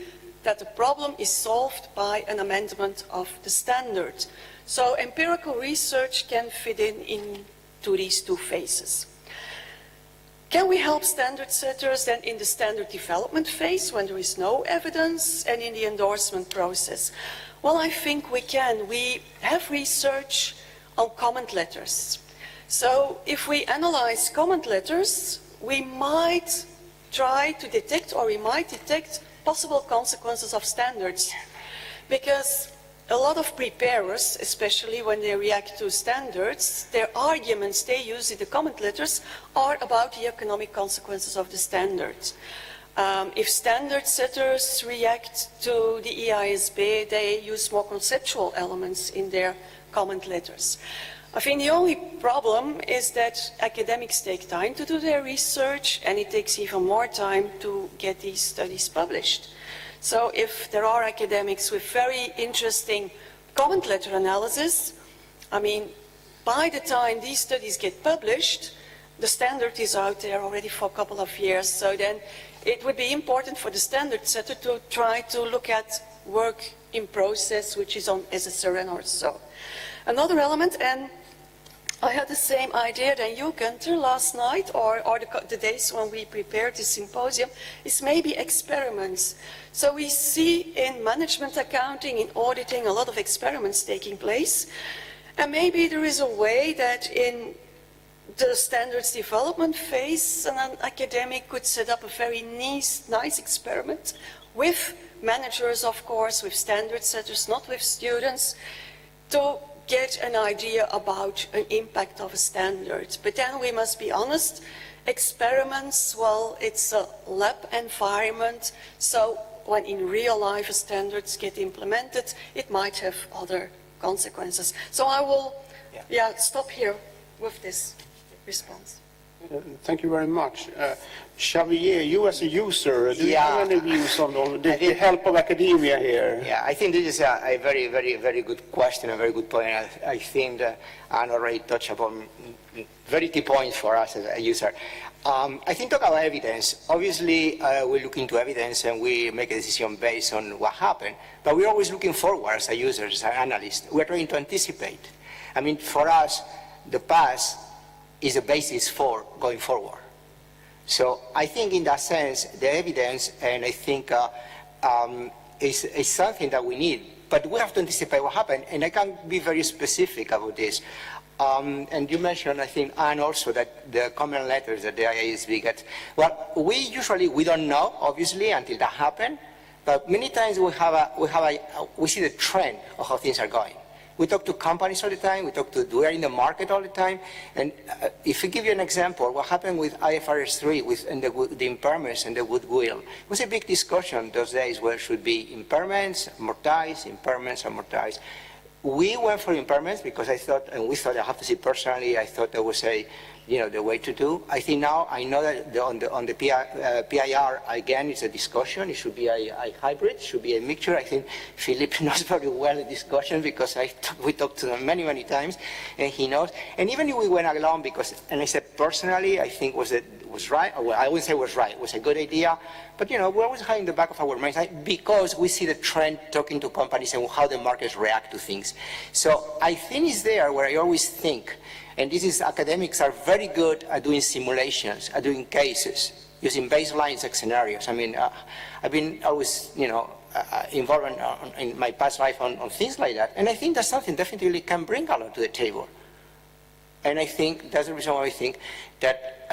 that the problem is solved by an amendment of the standard. So empirical research can fit into these two phases. Can we help standard setters then in the standard development phase when there is no evidence, and in the endorsement process? Well, I think we can. We have research on comment letters. So if we analyze comment letters, we might try to detect, or we might detect, possible consequences of standards, because a lot of preparers, especially when they react to standards, their arguments they use in the comment letters are about the economic consequences of the standards. If standard setters react to the EISB, they use more conceptual elements in their comment letters. I think the only problem is that academics take time to do their research, and it takes even more time to get these studies published. So if there are academics with very interesting comment letter analysis, I mean, by the time these studies get published, the standard is out there already for a couple of years, so then it would be important for the standard setter to try to look at work in process, which is on SSRN or so. Another element, and I had the same idea than you, Gunther, last night, or the days when we prepared the symposium, is maybe experiments. So we see in management accounting, in auditing, a lot of experiments taking place. And maybe there is a way that in the standards development phase, an academic could set up a very nice experiment with managers, of course, with standard setters, not with students, to get an idea about an impact of a standard. But then we must be honest, experiments, well, it's a lab environment, so when in real life standards get implemented, it might have other consequences. So I will stop here with this response. Thank you very much. Xavier, you as a user, do you have any views on the help of academia here? Yeah, I think this is a very, very, very good question, a very good point. I think that Anne already touched upon very key points for us as a user. I think talk about evidence. Obviously, we look into evidence and we make a decision based on what happened, but we're always looking forward as a user, as an analyst. We're trying to anticipate. I mean, for us, the past is a basis for going forward. So I think in that sense, the evidence, and I think is something that we need, but we have to anticipate what happened, and I can be very specific about this. And you mentioned, I think, Anne, also that the comment letters that the IASB gets. Well, we don't know, obviously, until that happened, but many times we see the trend of how things are going. We talk to companies all the time, we're in the market all the time, and if I give you an example, what happened with IFRS 3, and the impairments and the goodwill, it was a big discussion those days where it should be impairments, amortized. We went for impairments because I thought, and we thought, I have to say personally, I thought that was the way to do. I think now, I know that on the PIR, again, it's a discussion. It should be a hybrid, it should be a mixture. I think Philippe knows very well the discussion because we talked to them many, many times, and he knows. And even if we went along because, and I said personally, I think was right, well, I wouldn't say it was right, it was a good idea, but we always have in the back of our minds because we see the trend talking to companies and how the markets react to things. So I think it's there where I always think, and this is, academics are very good at doing simulations, at doing cases, using baselines and scenarios. I mean, I've been always, involved in my past life on things like that, and I think that's something definitely can bring a lot to the table. And I think that's the reason why I think that,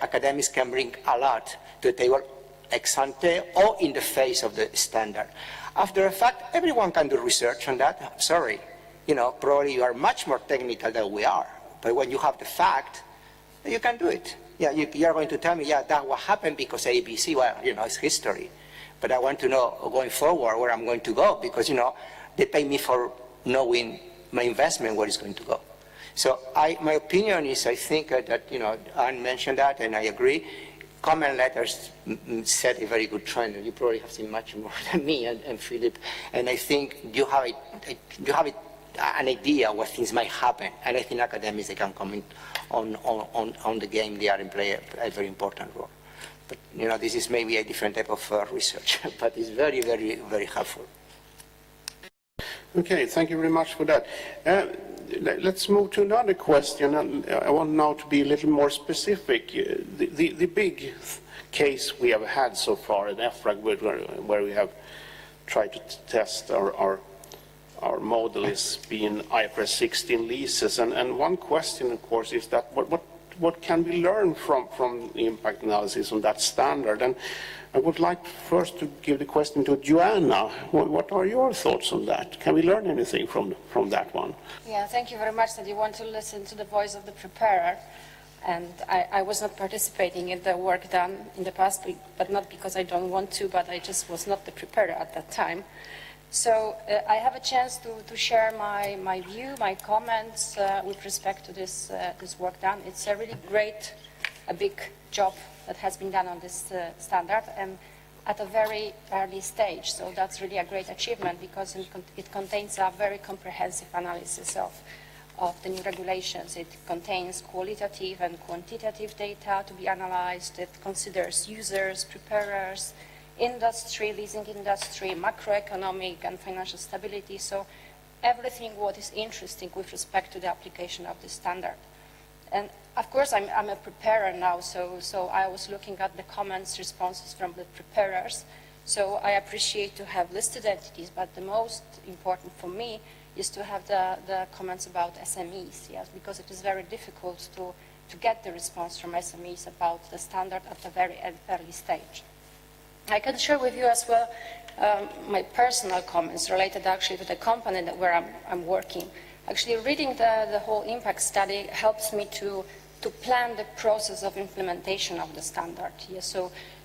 academics can bring a lot to the table ex ante or in the face of the standard. After the fact, everyone can do research on that. I'm sorry. Probably you are much more technical than we are. But when you have the fact, you can do it. Yeah, you are going to tell me, that what happened because ABC, well, it's history. But I want to know going forward where I'm going to go because, they pay me for knowing my investment, where it's going to go. So my opinion is, I think that, Anne mentioned that, and I agree. Comment letters set a very good trend, and you probably have seen much more than me and Philip. And I think you have an idea what things might happen, and I think academics, they can comment on the game they are in play a very important role. But this is maybe a different type of research, but it's very, very, very helpful. Okay, thank you very much for that. Let's move to another question, and I want now to be a little more specific. The big case we have had so far in EFRAG, where we have tried to test our model, is being IFRS 16 leases, and one question, of course, is that what can we learn from the impact analysis on that standard? And I would like first to give the question to Joanna. What are your thoughts on that? Can we learn anything from that one? Yeah, thank you very much that you want to listen to the voice of the preparer. And I was not participating in the work done in the past, but not because I don't want to, but I just was not the preparer at that time. So I have a chance to share my view, my comments with respect to this work done. It's a really great, a big job that has been done on this standard, and at a very early stage. So that's really a great achievement because it contains a very comprehensive analysis of the new regulations. It contains qualitative and quantitative data to be analyzed. It considers users, preparers, industry, leasing industry, macroeconomic and financial stability. So everything what is interesting with respect to the application of the standard. And of course, I'm a preparer now, so I was looking at the comments, responses from the preparers. So I appreciate to have listed entities, but the most important for me is to have the comments about SMEs, yes, because it is very difficult to get the response from SMEs about the standard at a very early stage. I can share with you as well my personal comments related actually to the company where I'm working. Actually, reading the whole impact study helps me to plan the process of implementation of the standard. Yes,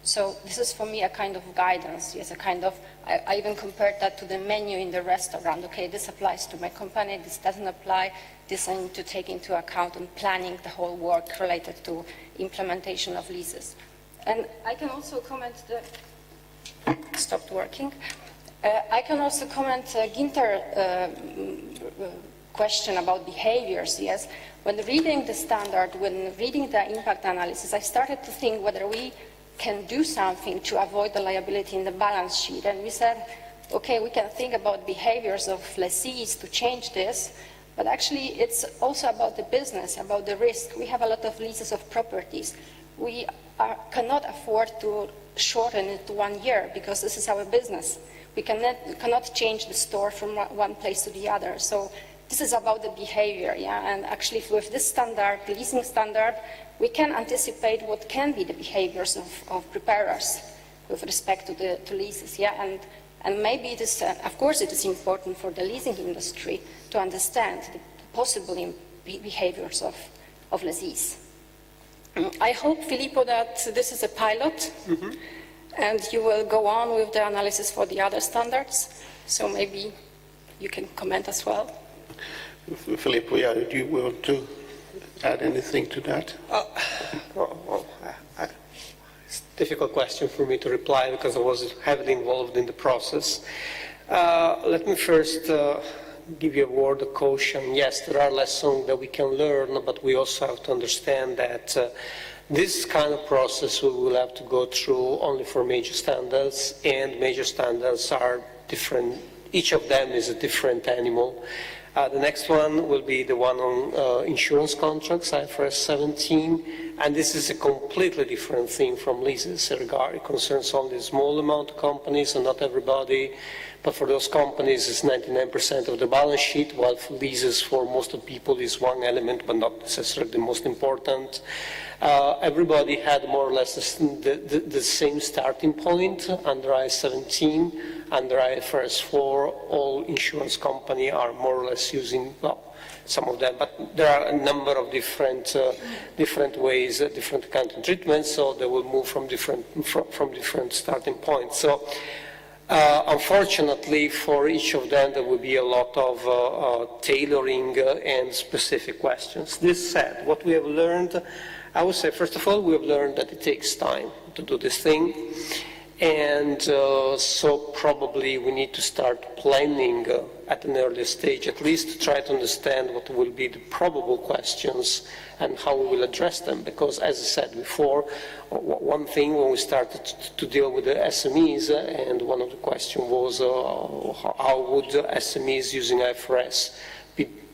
so this is for me a kind of guidance. Yes, a kind of, I even compared that to the menu in the restaurant. Okay, this applies to my company, this doesn't apply, this I need to take into account in planning the whole work related to implementation of leases. And I can also comment stopped working. I can also comment Ginter question about behaviors, yes. When reading the standard, when reading the impact analysis, I started to think whether we can do something to avoid the liability in the balance sheet. And we said, okay, we can think about behaviors of lessees to change this, but actually it's also about the business, about the risk. We have a lot of leases of properties. We cannot afford to shorten it to 1 year because this is our business. We cannot change the store from one place to the other. So this is about the behavior, yeah, and actually with this standard, the leasing standard, we can anticipate what can be the behaviors of preparers with respect to leases, yeah, and maybe it is, of course it is important for the leasing industry to understand the possible behaviors of lessees. I hope, Filippo, that this is a pilot, and you will go on with the analysis for the other standards, so maybe you can comment as well. Filippo, yeah, do you want to add anything to that? It's a difficult question for me to reply because I was heavily involved in the process. Let me first give you a word of caution. Yes, there are lessons that we can learn, but we also have to understand that this kind of process we will have to go through only for major standards, and major standards are different. Each of them is a different animal. The next one will be the one on insurance contracts, IFRS 17, and this is a completely different thing from leases. It concerns only a small amount of companies and not everybody, but for those companies it's 99% of the balance sheet, while for leases for most of the people is one element, but not necessarily the most important. Everybody had more or less the same starting point under IFRS 17. Under IFRS 4, all insurance companies are more or less using, well, some of them, but there are a number of different ways, different accounting treatments, so they will move from different starting points. So unfortunately, for each of them, there will be a lot of tailoring and specific questions. This said, what we have learned, I would say, first of all, we have learned that it takes time to do this thing. And so probably we need to start planning at an earlier stage, at least to try to understand what will be the probable questions and how we will address them. Because as I said before, one thing when we started to deal with the SMEs, and one of the questions was how would SMEs using IFRS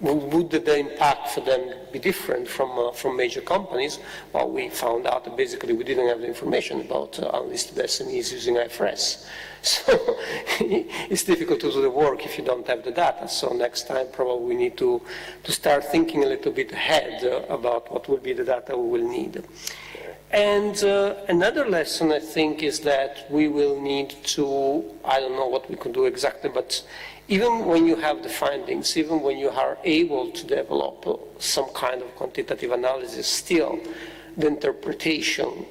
would the impact for them be different from major companies? Well, we found out that basically we didn't have the information about unlisted SMEs using IFRS. So it's difficult to do the work if you don't have the data. So next time probably we need to start thinking a little bit ahead about what will be the data we will need. And another lesson, I think, is that we will need to, I don't know what we can do exactly, but even when you have the findings, even when you are able to develop some kind of quantitative analysis, still the interpretation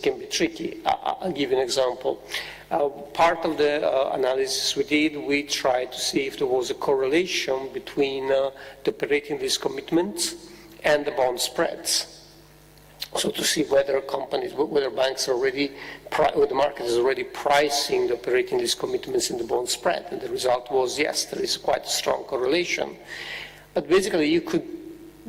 can be tricky. I'll give you an example. Part of the analysis we did, we tried to see if there was a correlation between the operating lease commitments and the bond spreads. So to see whether banks are already, or the market is already pricing the operating lease commitments in the bond spread. And the result was, yes, there is quite a strong correlation. But But basically, you could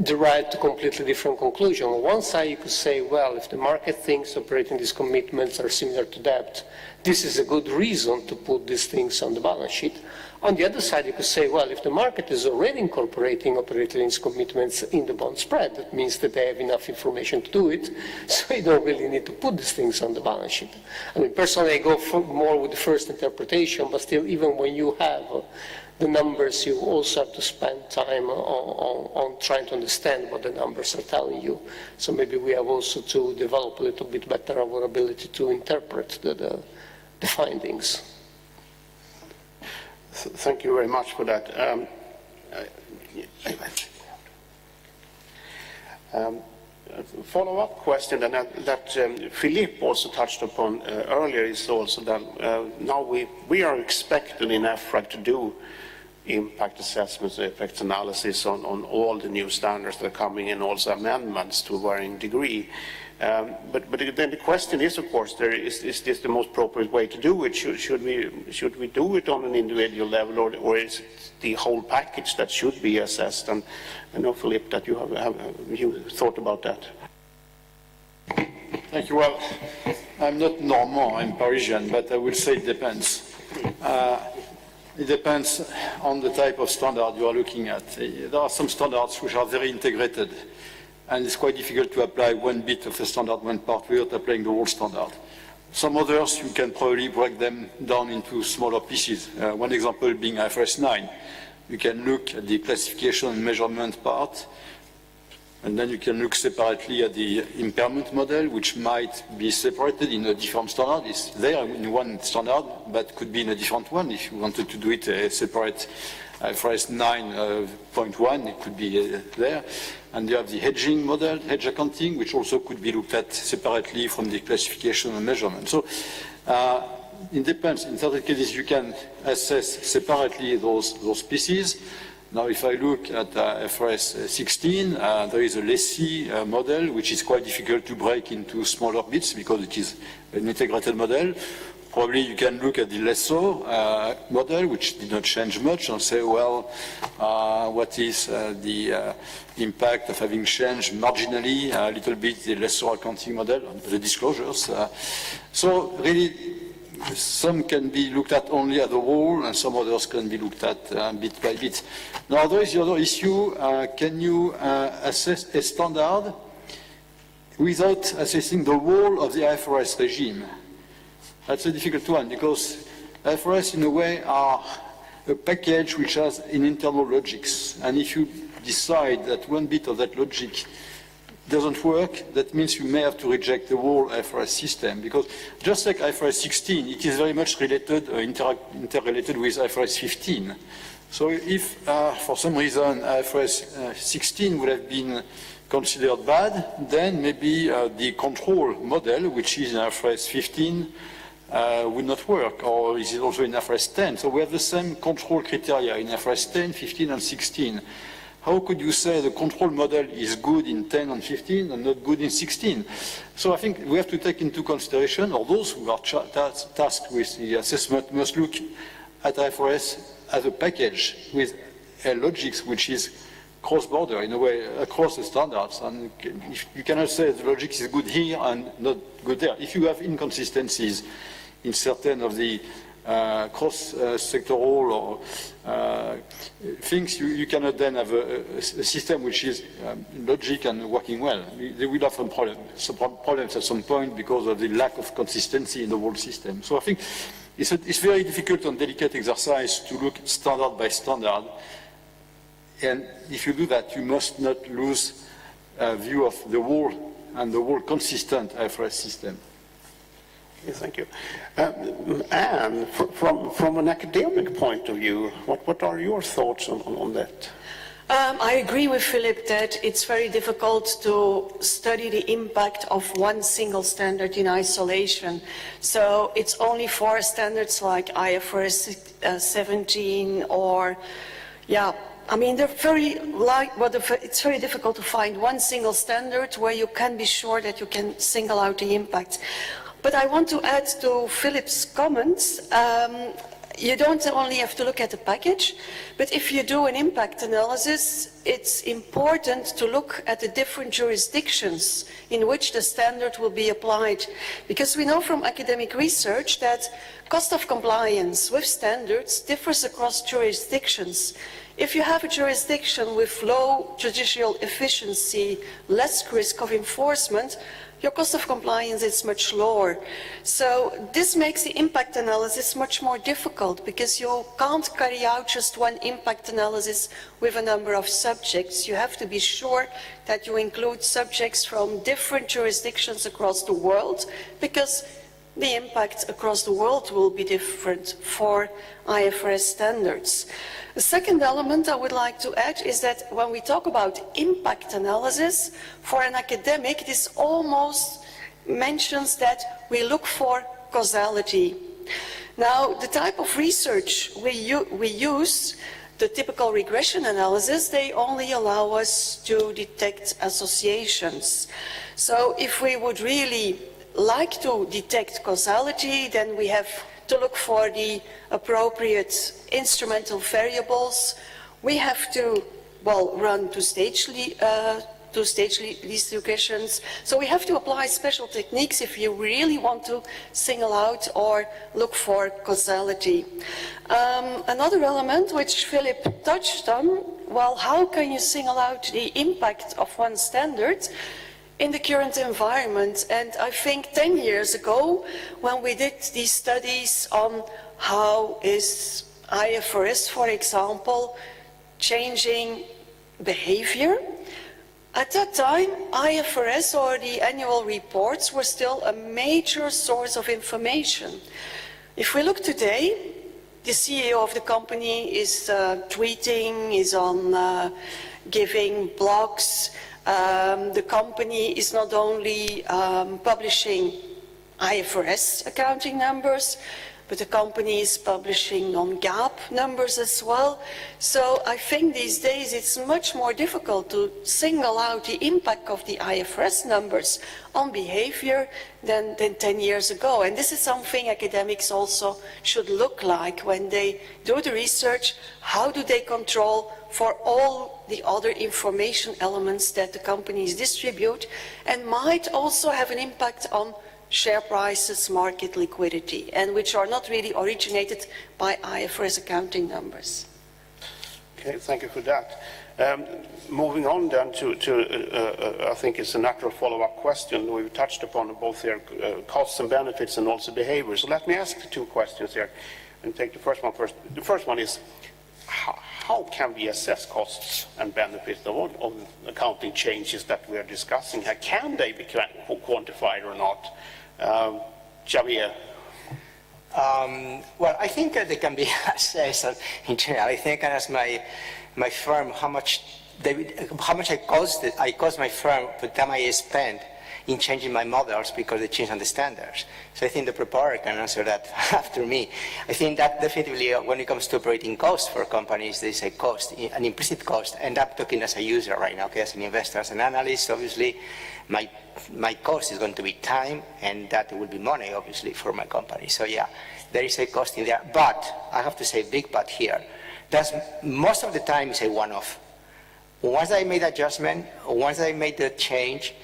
derive to completely different conclusion. On one side, you could say, well, if the market thinks operating these commitments are similar to debt, this is a good reason to put these things on the balance sheet. On the other side, you could say, well, if the market is already incorporating operating these commitments in the bond spread, that means that they have enough information to do it, so you don't really need to put these things on the balance sheet. I mean, personally, I go more with the first interpretation, but still, even when you have the numbers, you also have to spend time on trying to understand what the numbers are telling you. So maybe we have also to develop a little bit better our ability to interpret the findings. Thank you very much for that. Follow-up question that Philippe also touched upon earlier is also that now we are expected in EFRAG to do impact assessments, effects analysis on all the new standards that are coming in, also amendments to a varying degree. But then the question is, of course, is this the most appropriate way to do it? Should we do it on an individual level, or is it the whole package that should be assessed? And I know, Philippe, that you have you thought about that. Thank you. Well, I'm not Normand, I'm Parisian, but I will say it depends. It depends on the type of standard you are looking at. There are some standards which are very integrated, and it's quite difficult to apply one bit of the standard, one part, without applying the whole standard. Some others, you can probably break them down into smaller pieces. One example being IFRS 9. You can look at the classification and measurement part, and then you can look separately at the impairment model, which might be separated in a different standard. It's there in one standard, but could be in a different one. If you wanted to do it a separate IFRS 9.1, it could be there. And you have the hedging model, hedge accounting, which also could be looked at separately from the classification and measurement. So it depends. In certain cases, you can assess separately those pieces. Now, if I look at IFRS 16, there is a lessee model, which is quite difficult to break into smaller bits because it is an integrated model. Probably you can look at the lessor model, which did not change much, and say, well, what is the impact of having changed marginally a little bit the lessor accounting model, the disclosures. So really, some can be looked at only as a whole, and some others can be looked at bit by bit. Now, there is the other issue. Can you assess a standard without assessing the whole of the IFRS regime? That's a difficult one, because IFRS, in a way, are a package which has an internal logics. And if you decide that one bit of that logic doesn't work, that means you may have to reject the whole IFRS system, because just like IFRS 16, it is very much related, interrelated with IFRS 15. So if, for some reason, IFRS 16 would have been considered bad, then maybe the control model, which is in IFRS 15, would not work, or is it also in IFRS 10? So we have the same control criteria in IFRS 10, 15, and 16. How could you say the control model is good in 10 and 15 and not good in 16? So I think we have to take into consideration, or those who are tasked with the assessment must look at IFRS as a package with a logics which is cross-border, in a way, across the standards. And you cannot say the logic is good here and not good there. If you have inconsistencies in certain of the cross-sectoral or things, you cannot then have a system which is logic and working well. They will have some problems at some point because of the lack of consistency in the whole system. So I think it's very difficult and delicate exercise to look standard by standard. And if you do that, you must not lose a view of the whole and the whole consistent IFRS system. Yes, thank you. Anne, from an academic point of view, what are your thoughts on that? I agree with Philip that it's very difficult to study the impact of one single standard in isolation. So it's only for standards like IFRS 17 or, I mean, they're it's very difficult to find one single standard where you can be sure that you can single out the impact. But I want to add to Philip's comments, you don't only have to look at the package, but if you do an impact analysis, it's important to look at the different jurisdictions in which the standard will be applied. Because we know from academic research that cost of compliance with standards differs across jurisdictions. If you have a jurisdiction with low judicial efficiency, less risk of enforcement, your cost of compliance is much lower. So this makes the impact analysis much more difficult because you can't carry out just one impact analysis with a number of subjects. You have to be sure that you include subjects from different jurisdictions across the world because the impact across the world will be different for IFRS standards. The second element I would like to add is that when we talk about impact analysis, for an academic, this almost mentions that we look for causality. Now, the type of research we use, the typical regression analysis, they only allow us to detect associations. So if we would really like to detect causality, then we have to look for the appropriate instrumental variables. We have to, well, run two-stage least regressions. So we have to apply special techniques if you really want to single out or look for causality. Another element which Philip touched on, well, how can you single out the impact of one standard in the current environment? And I think 10 years ago, when we did these studies on how is IFRS, for example, changing behavior, at that time, IFRS or the annual reports were still a major source of information. If we look today, the CEO of the company is tweeting, is on giving blogs. The company is not only publishing IFRS accounting numbers, but the company is publishing non-GAAP numbers as well. So I think these days it's much more difficult to single out the impact of the IFRS numbers on behavior than 10 years ago. And this is something academics also should look like when they do the research. How do they control for all the other information elements that the companies distribute and might also have an impact on share prices, market liquidity, and which are not really originated by IFRS accounting numbers. Okay, thank you for that. Moving on then to I think it's a natural follow-up question. We've touched upon both their costs and benefits and also behavior. So let me ask two questions here and take the first one first. The first one is, how can we assess costs and benefits of accounting changes that we are discussing? How can they be quantified or not? Javier. Well, I think they can be assessed in general. I think I can ask my firm how much I cost my firm for the time I spent in changing my models because they changed on the standards. So I think the preparer can answer that after me. I think that definitely when it comes to operating costs for companies, there's a cost, an implicit cost, and I'm talking as a user right now, okay, as an investor, as an analyst, obviously my cost is going to be time, and that will be money, obviously, for my company. So yeah, there is a cost in there, but I have to say big but here. That's most of the time is a one-off. Once I made adjustment, once I made the change,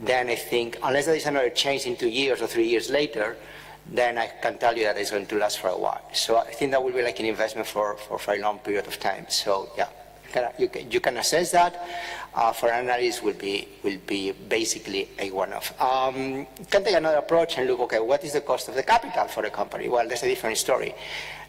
then I think, unless there is another change in 2 years or 3 years later, then I can tell you that it's going to last for a while. So I think that will be like an investment for a very long period of time. So yeah, you can assess that. For an analyst will be basically a one-off. You can take another approach and look, okay, what is the cost of the capital for the company? Well, that's a different story.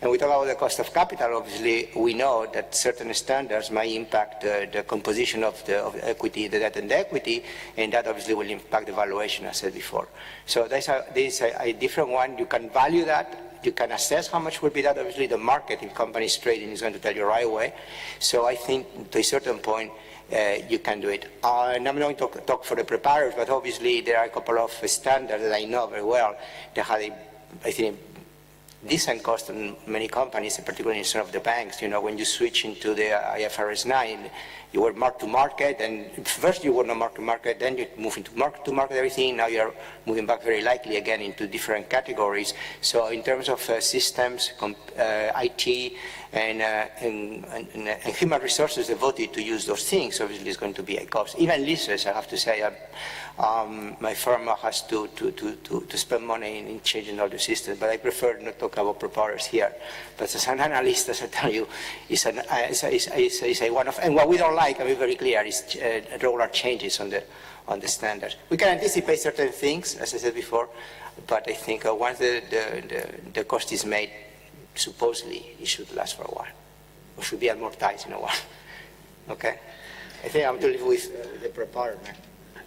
And we talk about the cost of capital, obviously, we know that certain standards might impact the composition of the equity, the debt and the equity, and that obviously will impact the valuation, as I said before. So this is a different one. You can value that. You can assess how much will be that. Obviously, the market, if companies trading, is going to tell you right away. So I think to a certain point, you can do it. And I'm not going to talk for the preparers, but obviously there are a couple of standards that I know very well that had, I think, decent cost in many companies, particularly in some of the banks. You know, when you switch into the IFRS 9, you were mark-to-market, and first you were not mark-to-market, then you move into mark-to-market everything. Now you're moving back very likely again into different categories. So in terms of systems, IT, and human resources devoted to use those things, obviously it's going to be a cost. Even leases, I have to say, my firm has to spend money in changing all the systems, but I prefer not to talk about preparers here. But as an analyst, as I tell you, it's a one-off. And what we don't like, I'll be very clear, is regular changes on the standards. We can anticipate certain things, as I said before, but I think once the cost is made, supposedly it should last for a while, or should be amortized in a while. Okay? I think I'm to live with the preparer, man.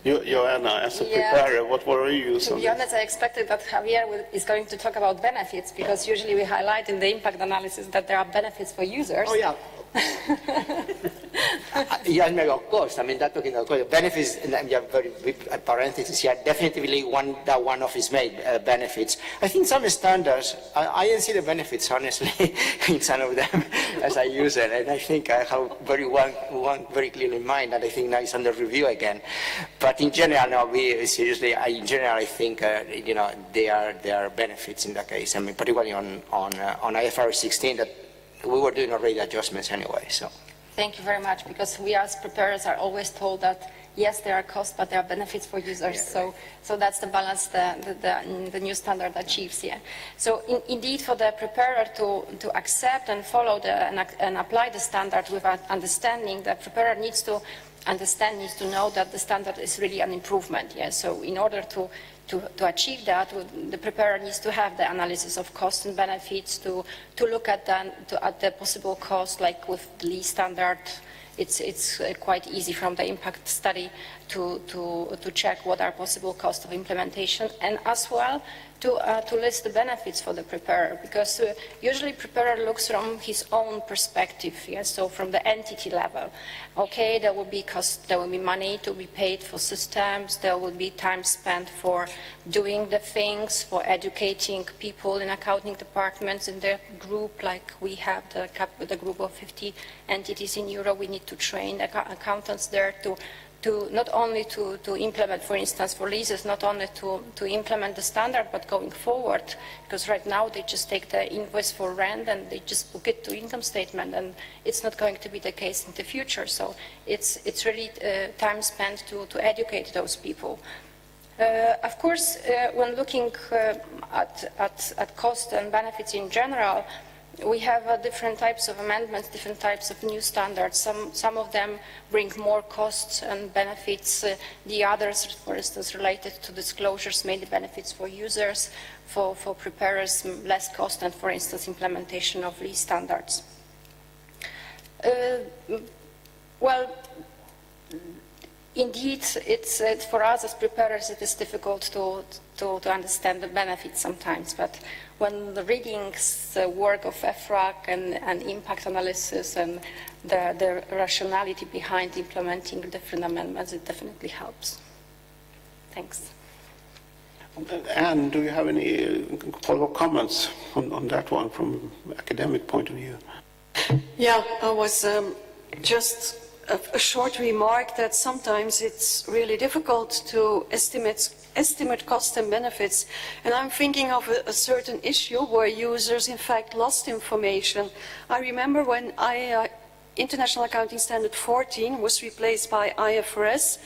Joanna, as a preparer, what were you using? To be honest, I expected that Javier is going to talk about benefits, because usually we highlight in the impact analysis that there are benefits for users. Oh, yeah. Yeah, maybe of course. I mean, that talking about benefits, and I'm very parentheses here. Definitely, one-off is made benefits. I think some standards, I didn't see the benefits honestly in some of them as I use it, and I think I have one very clearly in mind, and I think now it's under review again. But in general, no, seriously, in general, I think you know, there are benefits in that case. I mean, particularly on IFRS 16 that. We were doing already adjustments anyway, so. Thank you very much, because we as preparers are always told that, yes, there are costs, but there are benefits for users. Yeah. So that's the balance the new standard achieves here. So indeed, for the preparer to accept and follow and apply the standard without understanding, the preparer needs to know that the standard is really an improvement. Yeah? So in order to achieve that, the preparer needs to have the analysis of costs and benefits, to look at the possible cost, like with the lease standard. It's quite easy from the impact study to check what are possible costs of implementation, and as well to list the benefits for the preparer, because usually preparer looks from his own perspective, yes, so from the entity level. Okay, there will be cost, there will be money to be paid for systems, there will be time spent for doing the things, for educating people in accounting departments in the group, like we have the group of 50 entities in Europe. We need to train accountants there to not only to implement, for instance, for leases, not only to implement the standard, but going forward, because right now they just take the invoice for rent and they just book it to income statement, and it's not going to be the case in the future. So it's really time spent to educate those people. Of course, when looking at cost and benefits in general, we have different types of amendments, different types of new standards. Some of them bring more costs and benefits. The others, for instance, related to disclosures, mainly benefits for users, for preparers, less cost, and, for instance, implementation of lease standards. Well, indeed, it's for us as preparers, it is difficult to understand the benefits sometimes, but when the readings, the work of EFRAG and impact analysis and the rationality behind implementing different amendments, it definitely helps. Thanks. Anne, do you have any follow-up comments on that one from an academic point of view? Yeah, I was just a short remark that sometimes it's really difficult to estimate costs and benefits. And I'm thinking of a certain issue where users, in fact, lost information. I remember when International Accounting Standard 14 was replaced by IFRS,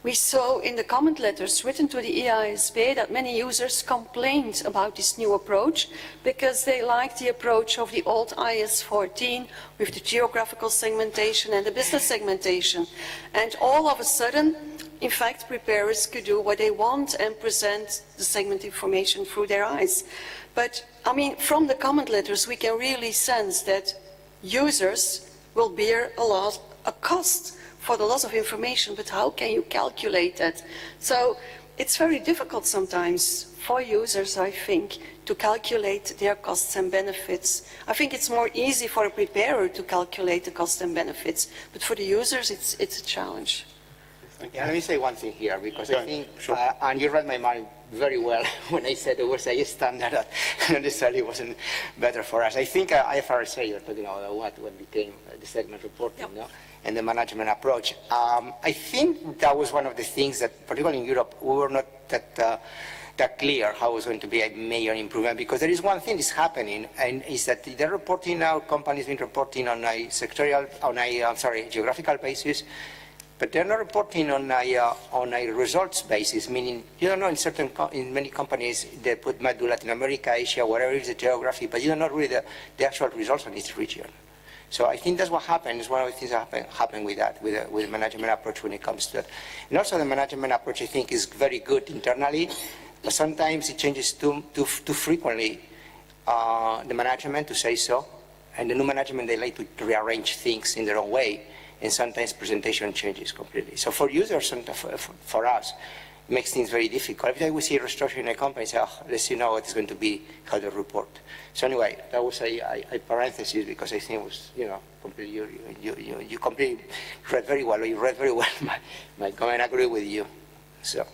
we saw in the comment letters written to the EISB that many users complained about this new approach because they liked the approach of the old IAS 14 with the geographical segmentation and the business segmentation. And all of a sudden, in fact, preparers could do what they want and present the segment information through their eyes. But, I mean, from the comment letters, we can really sense that users will bear a cost for the loss of information, but how can you calculate that? So it's very difficult sometimes for users, I think, to calculate their costs and benefits. I think it's more easy for a preparer to calculate the costs and benefits, but for the users, it's a challenge. Yeah, let me say one thing here, because Yeah, I think, sure. and you read my mind very well when I said there was a standard that necessarily wasn't better for us. I think IFRS, you're talking about what became the segment reporting, no? And the management approach. I think that was one of the things that, particularly in Europe, we were not that clear how it was going to be a major improvement, because there is one thing that's happening, and is that they're reporting now, companies been reporting on a geographical basis, but they're not reporting on a results basis, meaning you don't know in many companies they might do Latin America, Asia, whatever is the geography, but you don't know really the actual results on each region. So I think that's what happened. It's one of the things that happen with that, with the management approach when it comes to that. And also the management approach, I think, is very good internally, but sometimes it changes too frequently, the management, to say so, and the new management, they like to rearrange things in their own way, and sometimes presentation changes completely. So for users and for us, it makes things very difficult. Every time we see a restructuring in a company, say, let's see now what is going to be, how to report. So anyway, that was a parenthesis, because I think it was, completely, you completely read very well, you read very well my comment. I agree with you. So.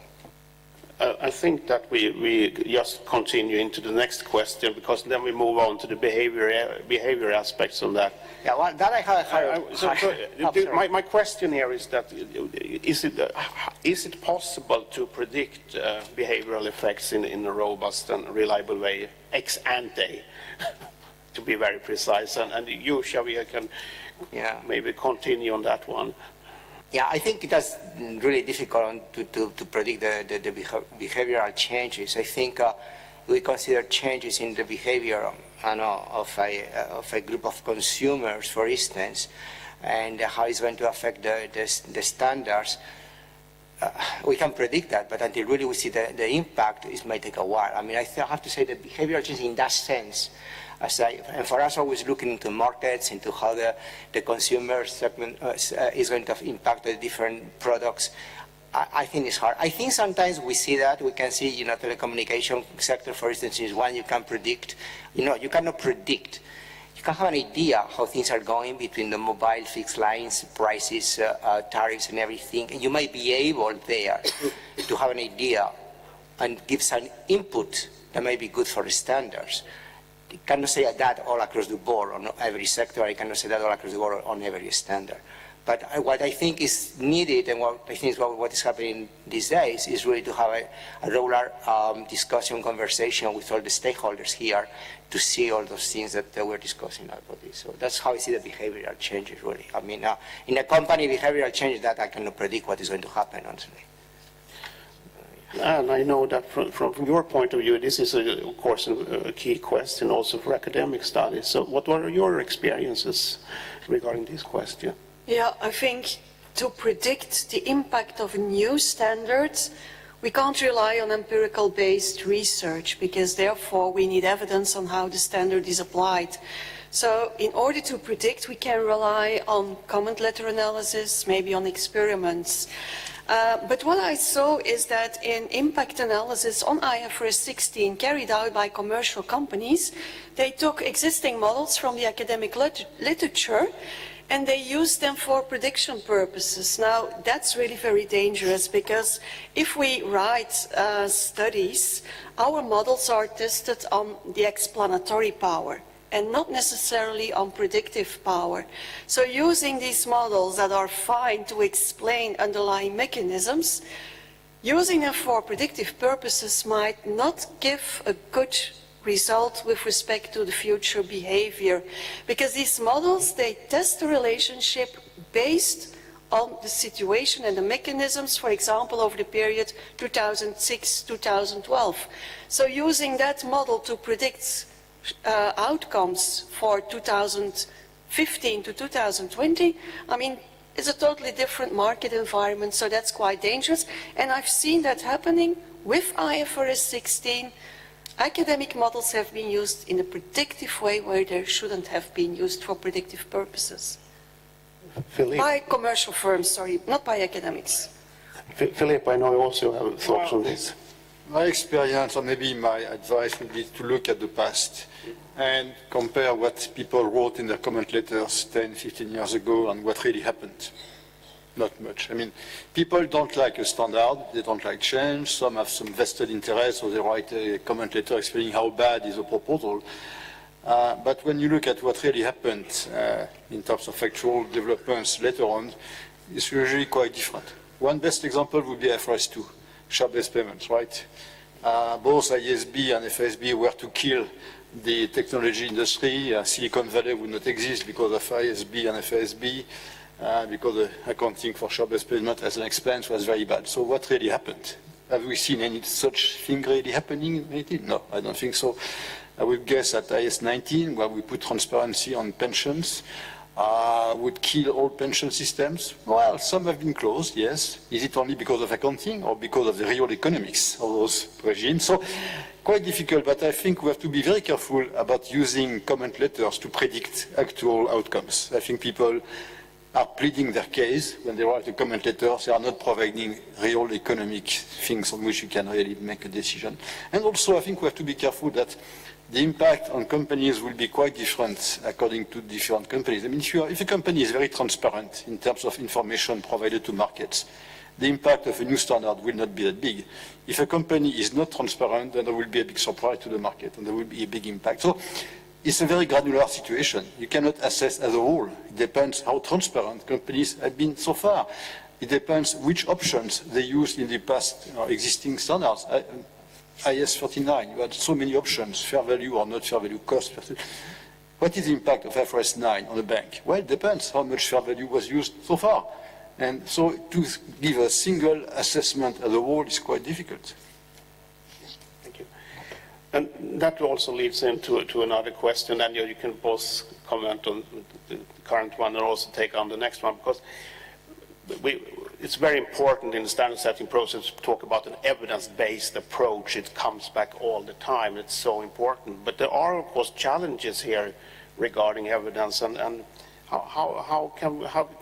I think that we just continue into the next question, because then we move on to the behavior aspects of that. Yeah, well, that I have. My question here is that is it possible to predict behavioral effects in a robust and reliable way, ex ante, to be very precise? And you, Xavier, can maybe continue on that one. Yeah, I think that's really difficult to predict the behavioral changes. I think we consider changes in the behavior of a group of consumers, for instance, and how it's going to affect the standards. We can predict that, but until really we see the impact, it might take a while. I mean, I have to say that behavioral change in that sense, and for us always looking into markets, into how the consumer segment is going to impact the different products, I think it's hard. I think sometimes we see that, we can see, telecommunication sector, for instance, is one you can predict. You cannot predict. You can have an idea how things are going between the mobile fixed lines, prices, tariffs and everything, and you might be able there to have an idea and give some input that may be good for the standards. I cannot say that all across the board on every sector. I cannot say that all across the board on every standard. But what I think is needed, and what I think is what is happening these days, is really to have a regular discussion, conversation with all the stakeholders here to see all those things that we're discussing about this. So that's how I see the behavioral changes, really. I mean, in a company, behavioral change that I cannot predict what is going to happen, honestly. And I know that from your point of view, this is, of course, a key question also for academic studies. So what were your experiences regarding this question? Yeah, I think to predict the impact of new standards, we can't rely on empirical-based research, because therefore we need evidence on how the standard is applied. So in order to predict, we can rely on comment letter analysis, maybe on experiments. But what I saw is that in impact analysis on IFRS 16 carried out by commercial companies, they took existing models from the academic literature and they used them for prediction purposes. Now, that's really very dangerous, because if we write studies, our models are tested on the explanatory power and not necessarily on predictive power. So using these models that are fine to explain underlying mechanisms, using them for predictive purposes might not give a good result with respect to the future behavior, because these models, they test the relationship based on the situation and the mechanisms, for example, over the period 2006-2012. So using that model to predict outcomes for 2015 to 2020, I mean, it's a totally different market environment, so that's quite dangerous. And I've seen that happening with IFRS 16. Academic models have been used in a predictive way where they shouldn't have been used for predictive purposes. Philippe. By commercial firms, sorry, not by academics. Philippe, I know you also have thoughts on this. My experience, or maybe my advice, would be to look at the past and compare what people wrote in their comment letters 10, 15 years ago and what really happened. not much. I mean, people don't like a standard, they don't like change, some have some vested interest, so they write a comment letter explaining how bad is a proposal. But when you look at what really happened in terms of factual developments later on, it's usually quite different. One best example would be IFRS 2, share-based payments, right? Both ISB and FSB were to kill the technology industry. Silicon Valley would not exist because of ISB and FSB, because the accounting for share-based payment as an expense was very bad. So what really happened? Have we seen any such thing really happening in IT? No, I don't think so. I would guess that IS 19, where we put transparency on pensions, would kill all pension systems. Well, some have been closed, yes. Is it only because of accounting or because of the real economics of those regimes? So quite difficult, but I think we have to be very careful about using comment letters to predict actual outcomes. I think people are pleading their case when they write a comment letter. They are not providing real economic things on which you can really make a decision. And also, I think we have to be careful that the impact on companies will be quite different according to different companies. I mean, if a company is very transparent in terms of information provided to markets, the impact of a new standard will not be that big. If a company is not transparent, then there will be a big surprise to the market and there will be a big impact. So it's a very granular situation. You cannot assess as a whole. It depends how transparent companies have been so far. It depends which options they used in the past existing standards. IS 39, you had so many options, fair value or not fair value, cost. What is the impact of IFRS 9 on a bank? Well, it depends how much fair value was used so far. And so to give a single assessment as a whole is quite difficult. Thank you. And that also leads into another question, and you can both comment on the current one and also take on the next one, because it's very important in the standard setting process to talk about an evidence-based approach. It comes back all the time. It's so important. But there are, of course, challenges here regarding evidence, and how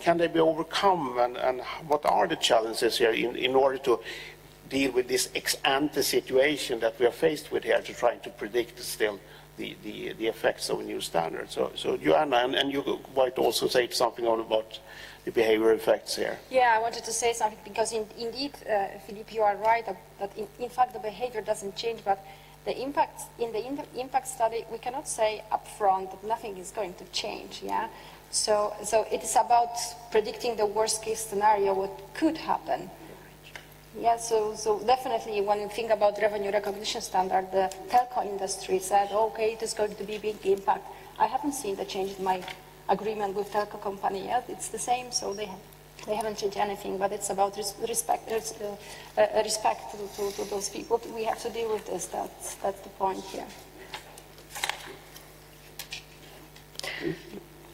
can they be overcome, and what are the challenges here in order to deal with this ex-ante situation that we are faced with here, to trying to predict still the effects of a new standard. So Joanna, and you might also say something about the behavior effects here. Yeah, I wanted to say something because indeed, Philippe, you are right that in fact the behavior doesn't change, but the impact in the impact study, we cannot say upfront that nothing is going to change. Yeah, so it is about predicting the worst case scenario, what could happen. Yeah, so definitely when you think about revenue recognition standard, the telco industry said, okay, it is going to be a big impact. I haven't seen the change in my agreement with telco company yet. It's the same, so they haven't changed anything, but it's about respect to those people. We have to deal with this. That's the point here.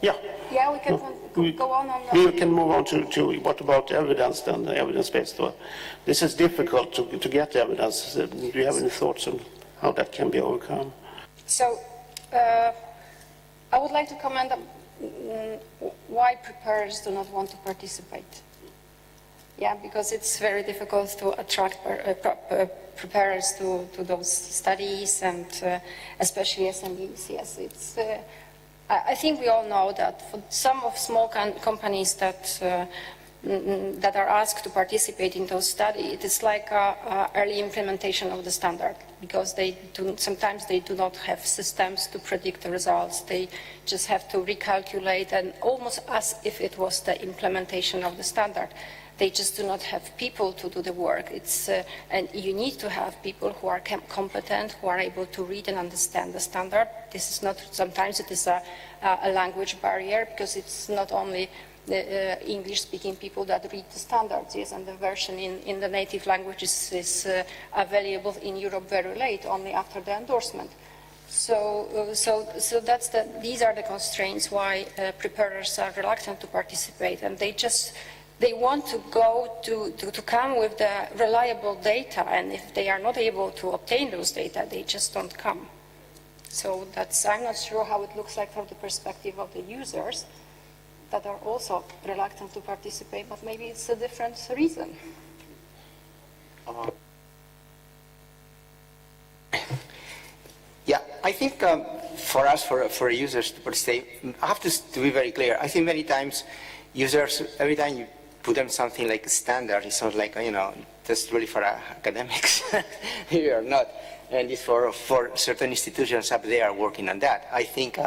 Yeah. Yeah, we can go on. We can move on to what about evidence then, evidence-based. This is difficult to get evidence. Do you have any thoughts on how that can be overcome? So I would like to comment on why preparers do not want to participate. Yeah, because it's very difficult to attract preparers to those studies, and especially SMEs. Yes, it's. I think we all know that for some of small companies that are asked to participate in those studies, it is like early implementation of the standard, because sometimes they do not have systems to predict the results. They just have to recalculate, and almost as if it was the implementation of the standard. They just do not have people to do the work. And you need to have people who are competent, who are able to read and understand the standard. This is not, sometimes it is a language barrier, because it's not only the English-speaking people that read the standards, yes, and the version in the native language is available in Europe very late, only after the endorsement. So these are the constraints why preparers are reluctant to participate, and they want to go to come with the reliable data, and if they are not able to obtain those data, they just don't come. So I'm not sure how it looks like from the perspective of the users that are also reluctant to participate, but maybe it's a different reason. Yeah, I think for us, for users to participate, I have to be very clear. I think many times users, every time you put on something like standard. It's not like, just really for academics. Here or not. And it's for certain institutions up there working on that. I think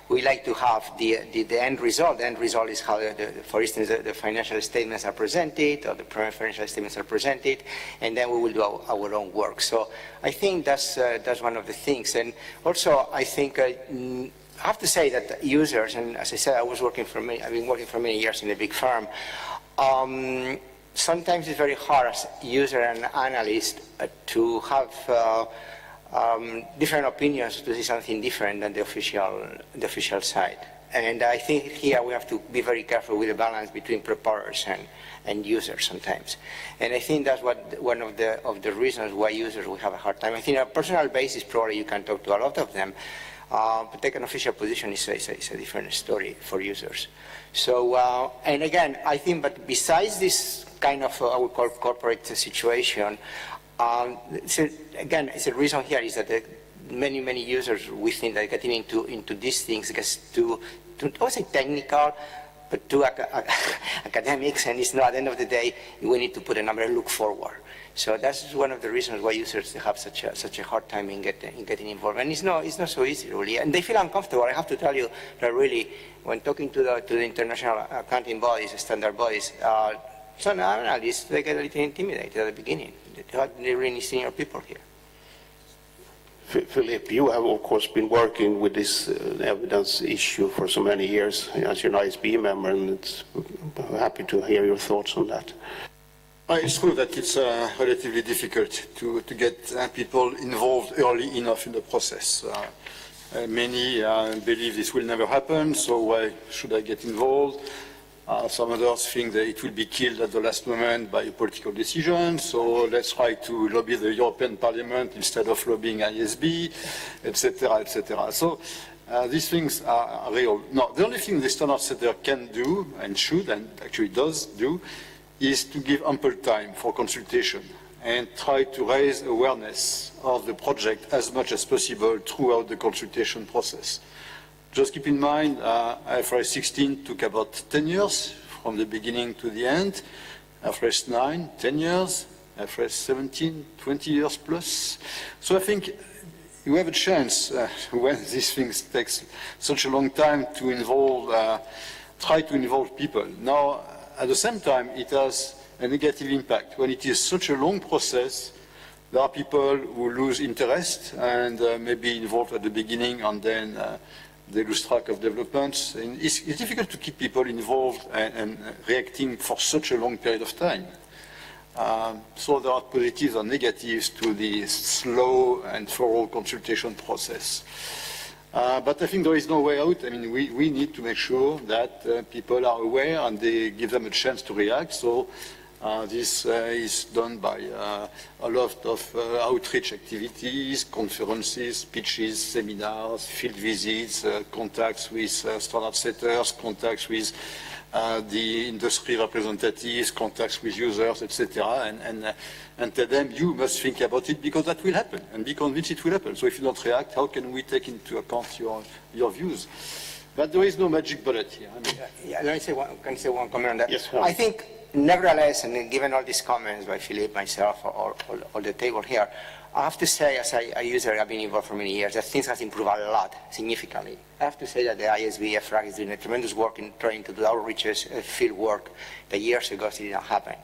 we like to have the end result. The end result is how, for instance, the financial statements are presented, or the preliminary financial statements are presented, and then we will do our own work. So I think that's one of the things. And also, I think I have to say that users, and as I said, I've been working for many years in a big firm. Sometimes it's very hard as user and analyst to have different opinions, to see something different than the official side. And I think here we have to be very careful with the balance between preparers and users sometimes. And I think that's one of the reasons why users will have a hard time. I think on a personal basis, probably you can talk to a lot of them, but take an official position is a different story for users. So, and again, I think, but besides this kind of, I would call corporate situation, again, it's a reason here is that many users, we think, that getting into these things gets too I would say technical, but too academics, and it's not, at the end of the day, we need to put a number and look forward. So that's one of the reasons why users have such a hard time in getting involved. And it's not so easy, really. And they feel uncomfortable. I have to tell you that really, when talking to the international accounting bodies, standard bodies, some analysts, they get a little intimidated at the beginning. They really need senior people here. Philip, you have, of course, been working with this evidence issue for so many years as you're an ISB member, and it's happy to hear your thoughts on that. It's true that it's relatively difficult to get people involved early enough in the process. Many believe this will never happen, so why should I get involved? Some others think that it will be killed at the last moment by a political decision, so let's try to lobby the European Parliament instead of lobbying ISB, etc., etc. So these things are real. Now, the only thing the standard setter can do, and should, and actually does do, is to give ample time for consultation and try to raise awareness of the project as much as possible throughout the consultation process. Just keep in mind, IFRS 16 took about 10 years from the beginning to the end. IFRS 9, 10 years. IFRS 17, 20 years plus. So I think you have a chance when these things take such a long time to involve, try to involve people. Now, at the same time, it has a negative impact. When it is such a long process, there are people who lose interest and may be involved at the beginning and then they lose track of developments. And it's difficult to keep people involved and reacting for such a long period of time. So there are positives and negatives to the slow and thorough consultation process. But I think there is no way out. I mean, we need to make sure that people are aware and they give them a chance to react. So this is done by a lot of outreach activities, conferences, speeches, seminars, field visits, contacts with standard setters, contacts with the industry representatives, contacts with users, etc. And tell them, you must think about it because that will happen, and be convinced it will happen. So if you don't react, how can we take into account your views? But there is no magic bullet here. I mean, let me say one comment on that. Yes, I think, nevertheless, and given all these comments by Philippe, myself, or the table here, I have to say, as a user, I've been involved for many years, that things have improved a lot, significantly. I have to say that the ISB, EFRAG is doing a tremendous work in trying to do outreaches, field work, that years ago it didn't happen.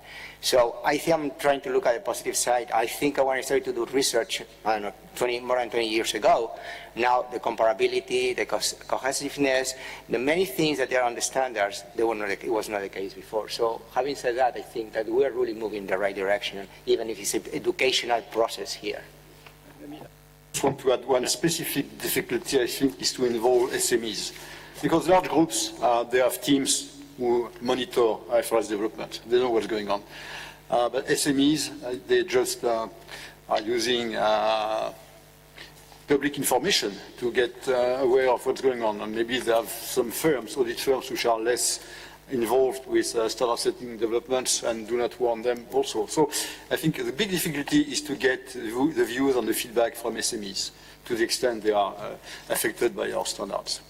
So I think I'm trying to look at the positive side. I think when I started to do research, I don't know, more than 20 years ago, now the comparability, the cohesiveness, the many things that are on the standards, it was not the case before. So having said that, I think that we're really moving in the right direction, even if it's an educational process here. I just want to add one specific difficulty, I think, is to involve SMEs. Because large groups, they have teams who monitor IFRS development. They know what's going on. But SMEs, they just are using public information to get aware of what's going on. And maybe they have some firms, audit firms, which are less involved with standard setting developments and do not warn them also. So I think the big difficulty is to get the views and the feedback from SMEs to the extent they are affected by our standards.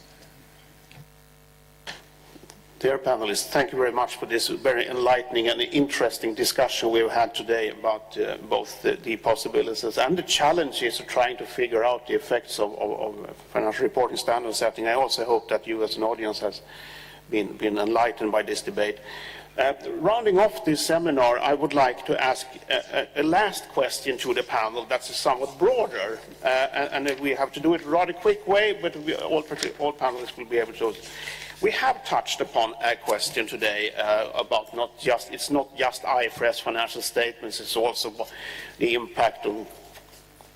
Dear panelists, thank you very much for this very enlightening and interesting discussion we've had today about both the possibilities and the challenges of trying to figure out the effects of financial reporting standard setting. I also hope that you as an audience has been enlightened by this debate. Rounding off this seminar, I would like to ask a last question to the panel that's somewhat broader, and we have to do it rather quick way, but all panelists will be able to. We have touched upon a question today about it's not just IFRS financial statements, it's also the impact of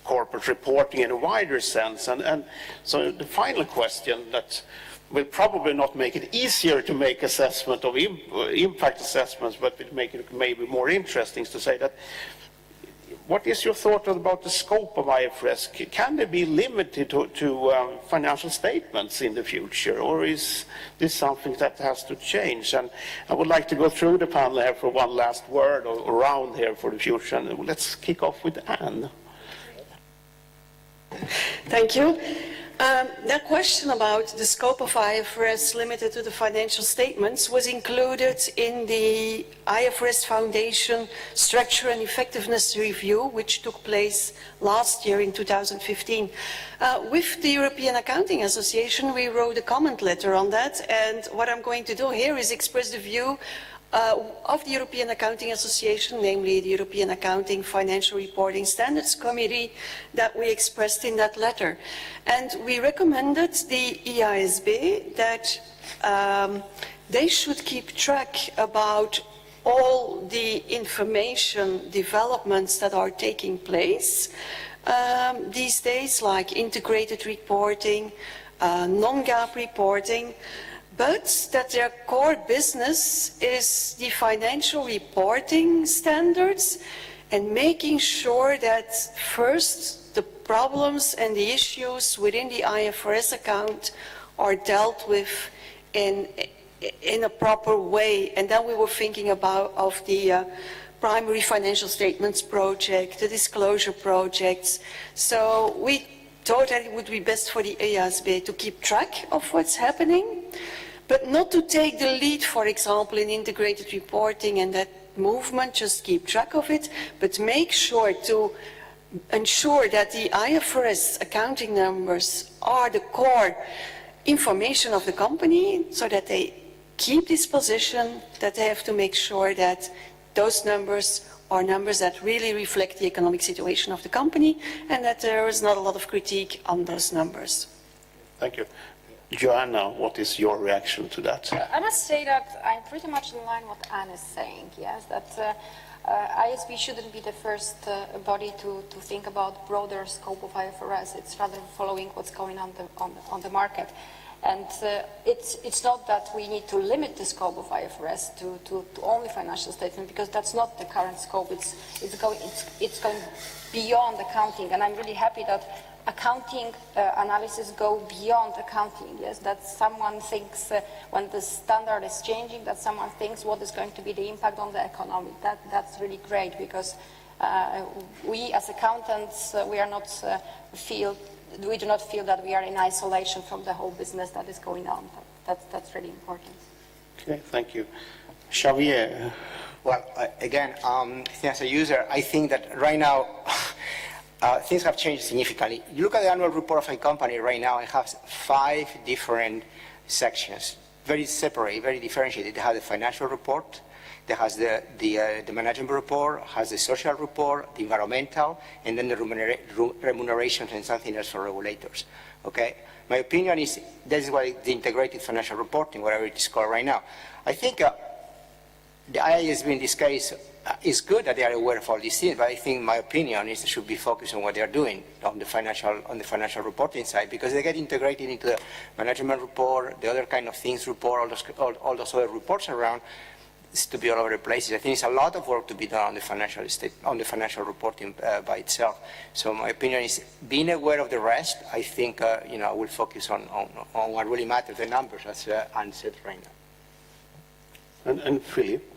corporate reporting in a wider sense. And so the final question that will probably not make it easier to make assessment of impact assessments, but will make it maybe more interesting is to say that what is your thought about the scope of IFRS? Can they be limited to financial statements in the future, or is this something that has to change? And I would like to go through the panel here for one last word or round here for the future. And let's kick off with Anne. Thank you. That question about the scope of IFRS limited to the financial statements was included in the IFRS Foundation Structure and Effectiveness Review, which took place last year in 2015. With the European Accounting Association, we wrote a comment letter on that, and what I'm going to do here is express the view of the European Accounting Association, namely the European Accounting Financial Reporting Standards Committee, that we expressed in that letter. And we recommended the EISB that they should keep track about all the information developments that are taking place these days, like integrated reporting, non-GAAP reporting, but that their core business is the financial reporting standards and making sure that first the problems and the issues within the IFRS account are dealt with in a proper way. And then we were thinking of the primary financial statements project, the disclosure projects. So we thought that it would be best for the EISB to keep track of what's happening, but not to take the lead, for example, in integrated reporting and that movement, just keep track of it, but make sure to ensure that the IFRS accounting numbers are the core information of the company, so that they keep this position, that they have to make sure that those numbers are numbers that really reflect the economic situation of the company, and that there is not a lot of critique on those numbers. Thank you. Joanna, what is your reaction to that? I must say that I'm pretty much in line with what Anne is saying, yes, that ISB shouldn't be the first body to think about broader scope of IFRS. It's rather following what's going on the market. And it's not that we need to limit the scope of IFRS to only financial statement, because that's not the current scope. It's going beyond accounting, and I'm really happy that accounting analysis go beyond accounting. Yes, that someone thinks when the standard is changing, that someone thinks what is going to be the impact on the economy. That's really great, because we as accountants we do not feel that we are in isolation from the whole business that is going on. That's really important. Okay, thank you. Xavier. Well, again, as a user, I think that right now things have changed significantly. You look at the annual report of a company right now, it has 5 different sections, very separate, very differentiated. It has the financial report, it has the management report, has the social report, the environmental, and then the remunerations and something else for regulators. Okay? My opinion is this is what the integrated financial reporting, whatever it is called right now. I think the IASB in this case is good that they are aware of all these things, but I think my opinion is they should be focused on what they are doing on the financial reporting side, because they get integrated into the management report, the other kind of things report, all those other reports around. It's to be all over the place. I think it's a lot of work to be done on the financial reporting by itself. So my opinion is being aware of the rest. I think I will focus on what really matters, the numbers, as Anne said right now. And Philip,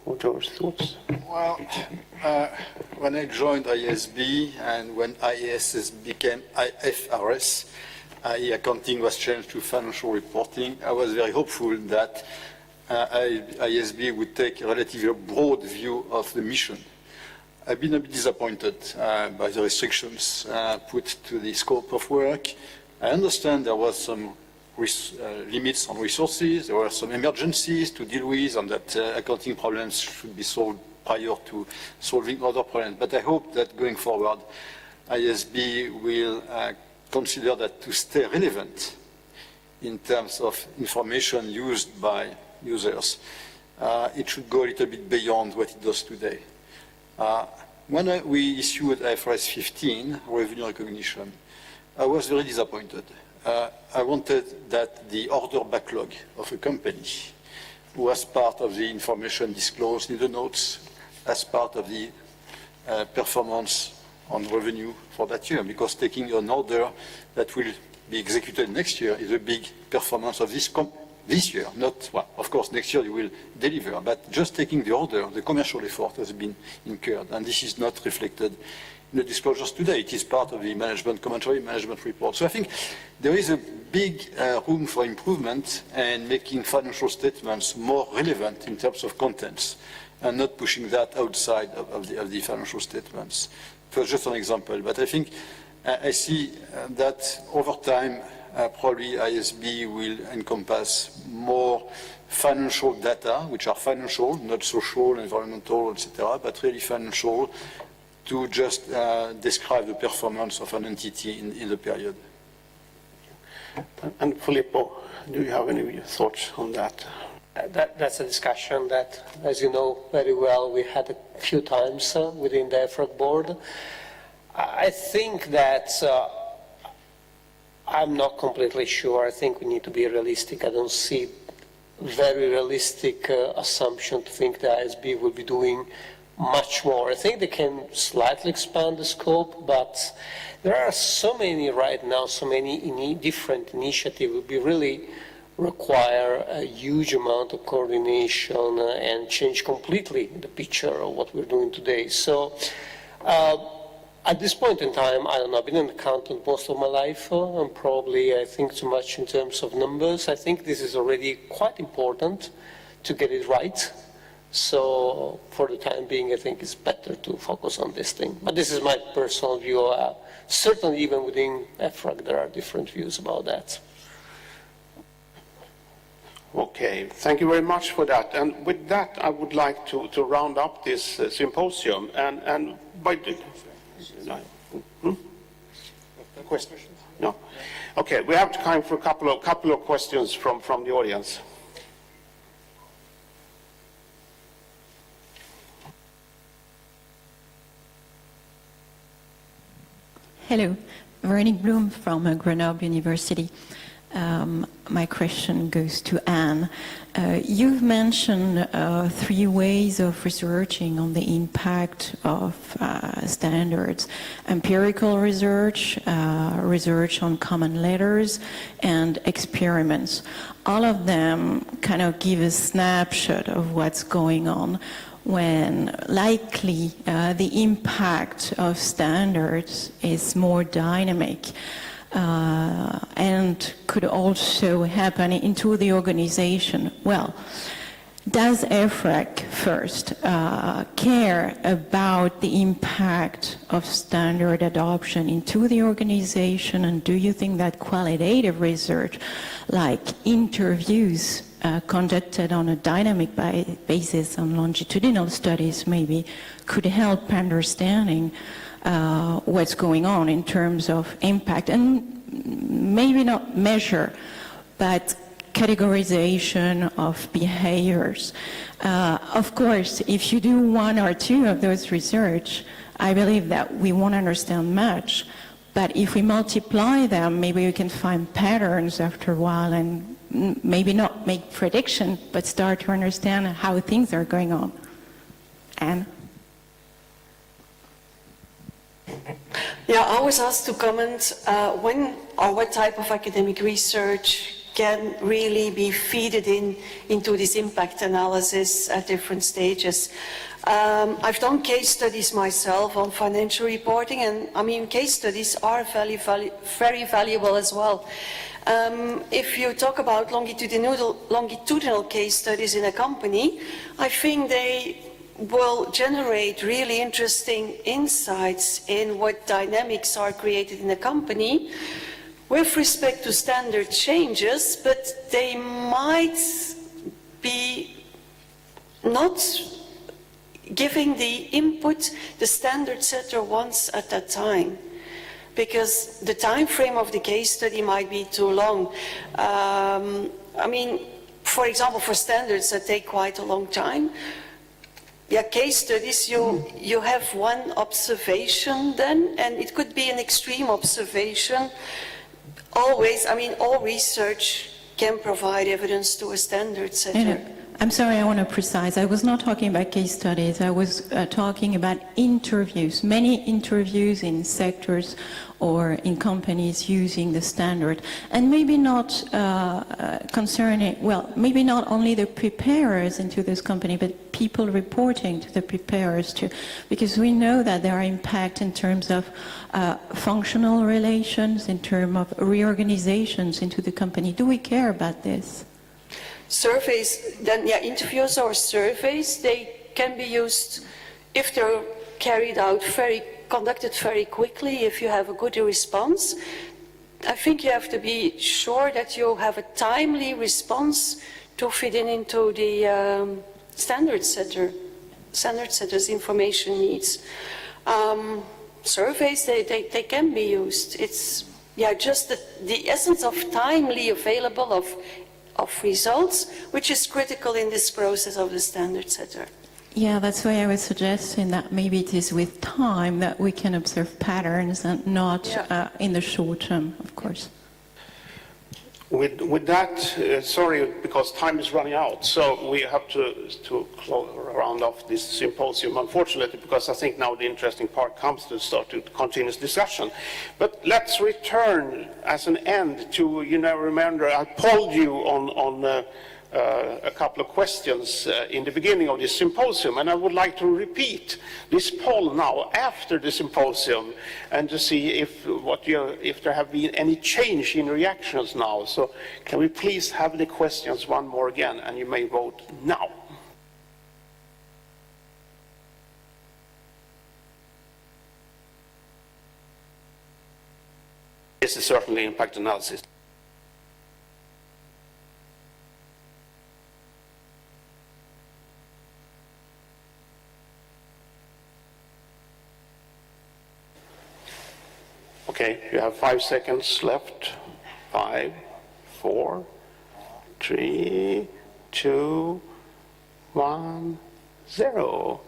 what are your thoughts? Well, when I joined ISB and when IAS became IFRS, accounting was changed to financial reporting, I was very hopeful that ISB would take a relatively broad view of the mission. I've been a bit disappointed by the restrictions put to the scope of work. I understand there was some limits on resources, there were some emergencies to deal with, and that accounting problems should be solved prior to solving other problems. But I hope that going forward, ISB will consider that to stay relevant in terms of information used by users, it should go a little bit beyond what it does today. When we issued IFRS 15, revenue recognition, I was very disappointed. I wanted that the order backlog of a company was part of the information disclosed in the notes as part of the performance on revenue for that year, because taking an order that will be executed next year is a big performance of this year. Not, well, of course, next year you will deliver, but just taking the order, the commercial effort has been incurred, and this is not reflected in the disclosures today. It is part of the management commentary, management report. So I think there is a big room for improvement and making financial statements more relevant in terms of contents and not pushing that outside of the financial statements. It was just an example, but I think I see that over time, probably ISB will encompass more financial data, which are financial, not social, environmental, etc., but really financial, to just describe the performance of an entity in the period. And Filippo, do you have any thoughts on that? That's a discussion that, as you know very well, we had a few times within the EFRAG board. I think that I'm not completely sure. I think we need to be realistic. I don't see very realistic assumption to think that ISB will be doing much more. I think they can slightly expand the scope, but there are so many right now, so many different initiatives will be really require a huge amount of coordination and change completely the picture of what we're doing today. So at this point in time, I don't know, I've been an accountant most of my life, and probably I think too much in terms of numbers. I think this is already quite important to get it right. So for the time being, I think it's better to focus on this thing. But this is my personal view. Certainly even within EFRAG, there are different views about that. Okay, thank you very much for that. And with that, I would like to round up this symposium. And by questions? No. Okay, we have time for a couple of questions from the audience. Hello, Veronique Bloom from Grenoble University. My question goes to Anne. You've mentioned 3 ways of researching on the impact of standards: empirical research, research on common letters, and experiments. All of them kind of give a snapshot of what's going on, when likely the impact of standards is more dynamic and could also happen into the organization. Well, does EFRAG first care about the impact of standard adoption into the organization, and do you think that qualitative research, like interviews conducted on a dynamic basis on longitudinal studies, maybe could help understanding what's going on in terms of impact, and maybe not measure, but categorization of behaviors? Of course, if you do 1 or 2 of those research, I believe that we won't understand much. But if we multiply them, maybe we can find patterns after a while, and maybe not make prediction, but start to understand how things are going on. Anne? Yeah, I was asked to comment when or what type of academic research can really be fed into this impact analysis at different stages. I've done case studies myself on financial reporting, and I mean, case studies are very valuable as well. If you talk about longitudinal case studies in a company, I think they will generate really interesting insights in what dynamics are created in a company with respect to standard changes, but they might be not giving the input the standard setter wants at that time, because the time frame of the case study might be too long. I mean, for example, for standards that take quite a long time, yeah, case studies, you have one observation then, and it could be an extreme observation. Always, I mean, all research can provide evidence to a standard setter. I'm sorry, I want to precise. I was not talking about case studies. I was talking about interviews, many interviews in sectors or in companies using the standard. And maybe not concerning, well, maybe not only the preparers into this company, but people reporting to the preparers too. Because we know that there are impacts in terms of functional relations, in terms of reorganizations into the company. Do we care about this? Surveys, then, yeah, interviews or surveys, they can be used if they're carried out conducted very quickly, if you have a good response. I think you have to be sure that you have a timely response to fit into the standard setter's information needs. Surveys, they can be used. It's, yeah, just the essence of timely available of results, which is critical in this process of the standard setter. Yeah, that's why I was suggesting that maybe it is with time that we can observe patterns and not in the short term, of course. With that, sorry, because time is running out, so we have to round off this symposium, unfortunately, because I think now the interesting part comes to start to continuous discussion. But let's return as an end to, you know, remember I polled you on a couple of questions in the beginning of this symposium, and I would like to repeat this poll now after the symposium and to see if there have been any change in reactions now. So can we please have the questions one more again, and you may vote now. This is certainly impact analysis. Okay, you have 5 seconds left. 5, 4, 3, 2, 1, 0.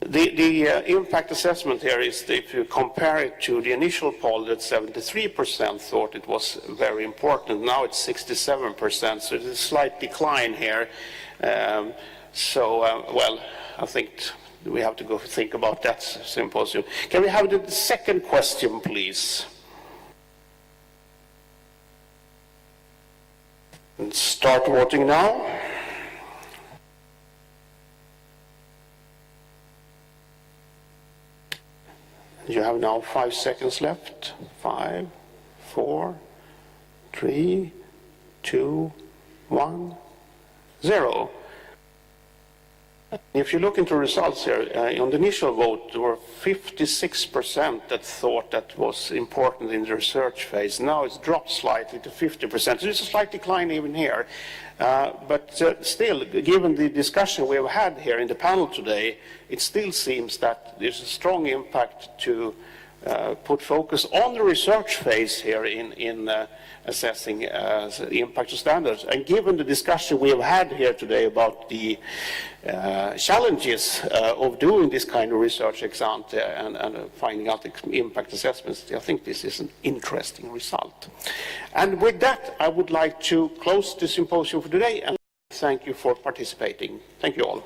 The impact assessment here is, if you compare it to the initial poll, that 73% thought it was very important. Now it's 67%, so there's a slight decline here. Well, I think we have to go think about that symposium. Can we have the second question, please? And start voting now. You have now 5 seconds left. 5, 4, 3, 2, 1, 0. If you look into results here, on the initial vote, there were 56% that thought that was important in the research phase. Now it's dropped slightly to 50%. There's a slight decline even here. But still, given the discussion we have had here in the panel today, it still seems that there's a strong impact to put focus on the research phase here in assessing the impact of standards. And given the discussion we have had here today about the challenges of doing this kind of research ex ante and finding out the impact assessments, I think this is an interesting result. And with that, I would like to close the symposium for today and thank you for participating. Thank you all.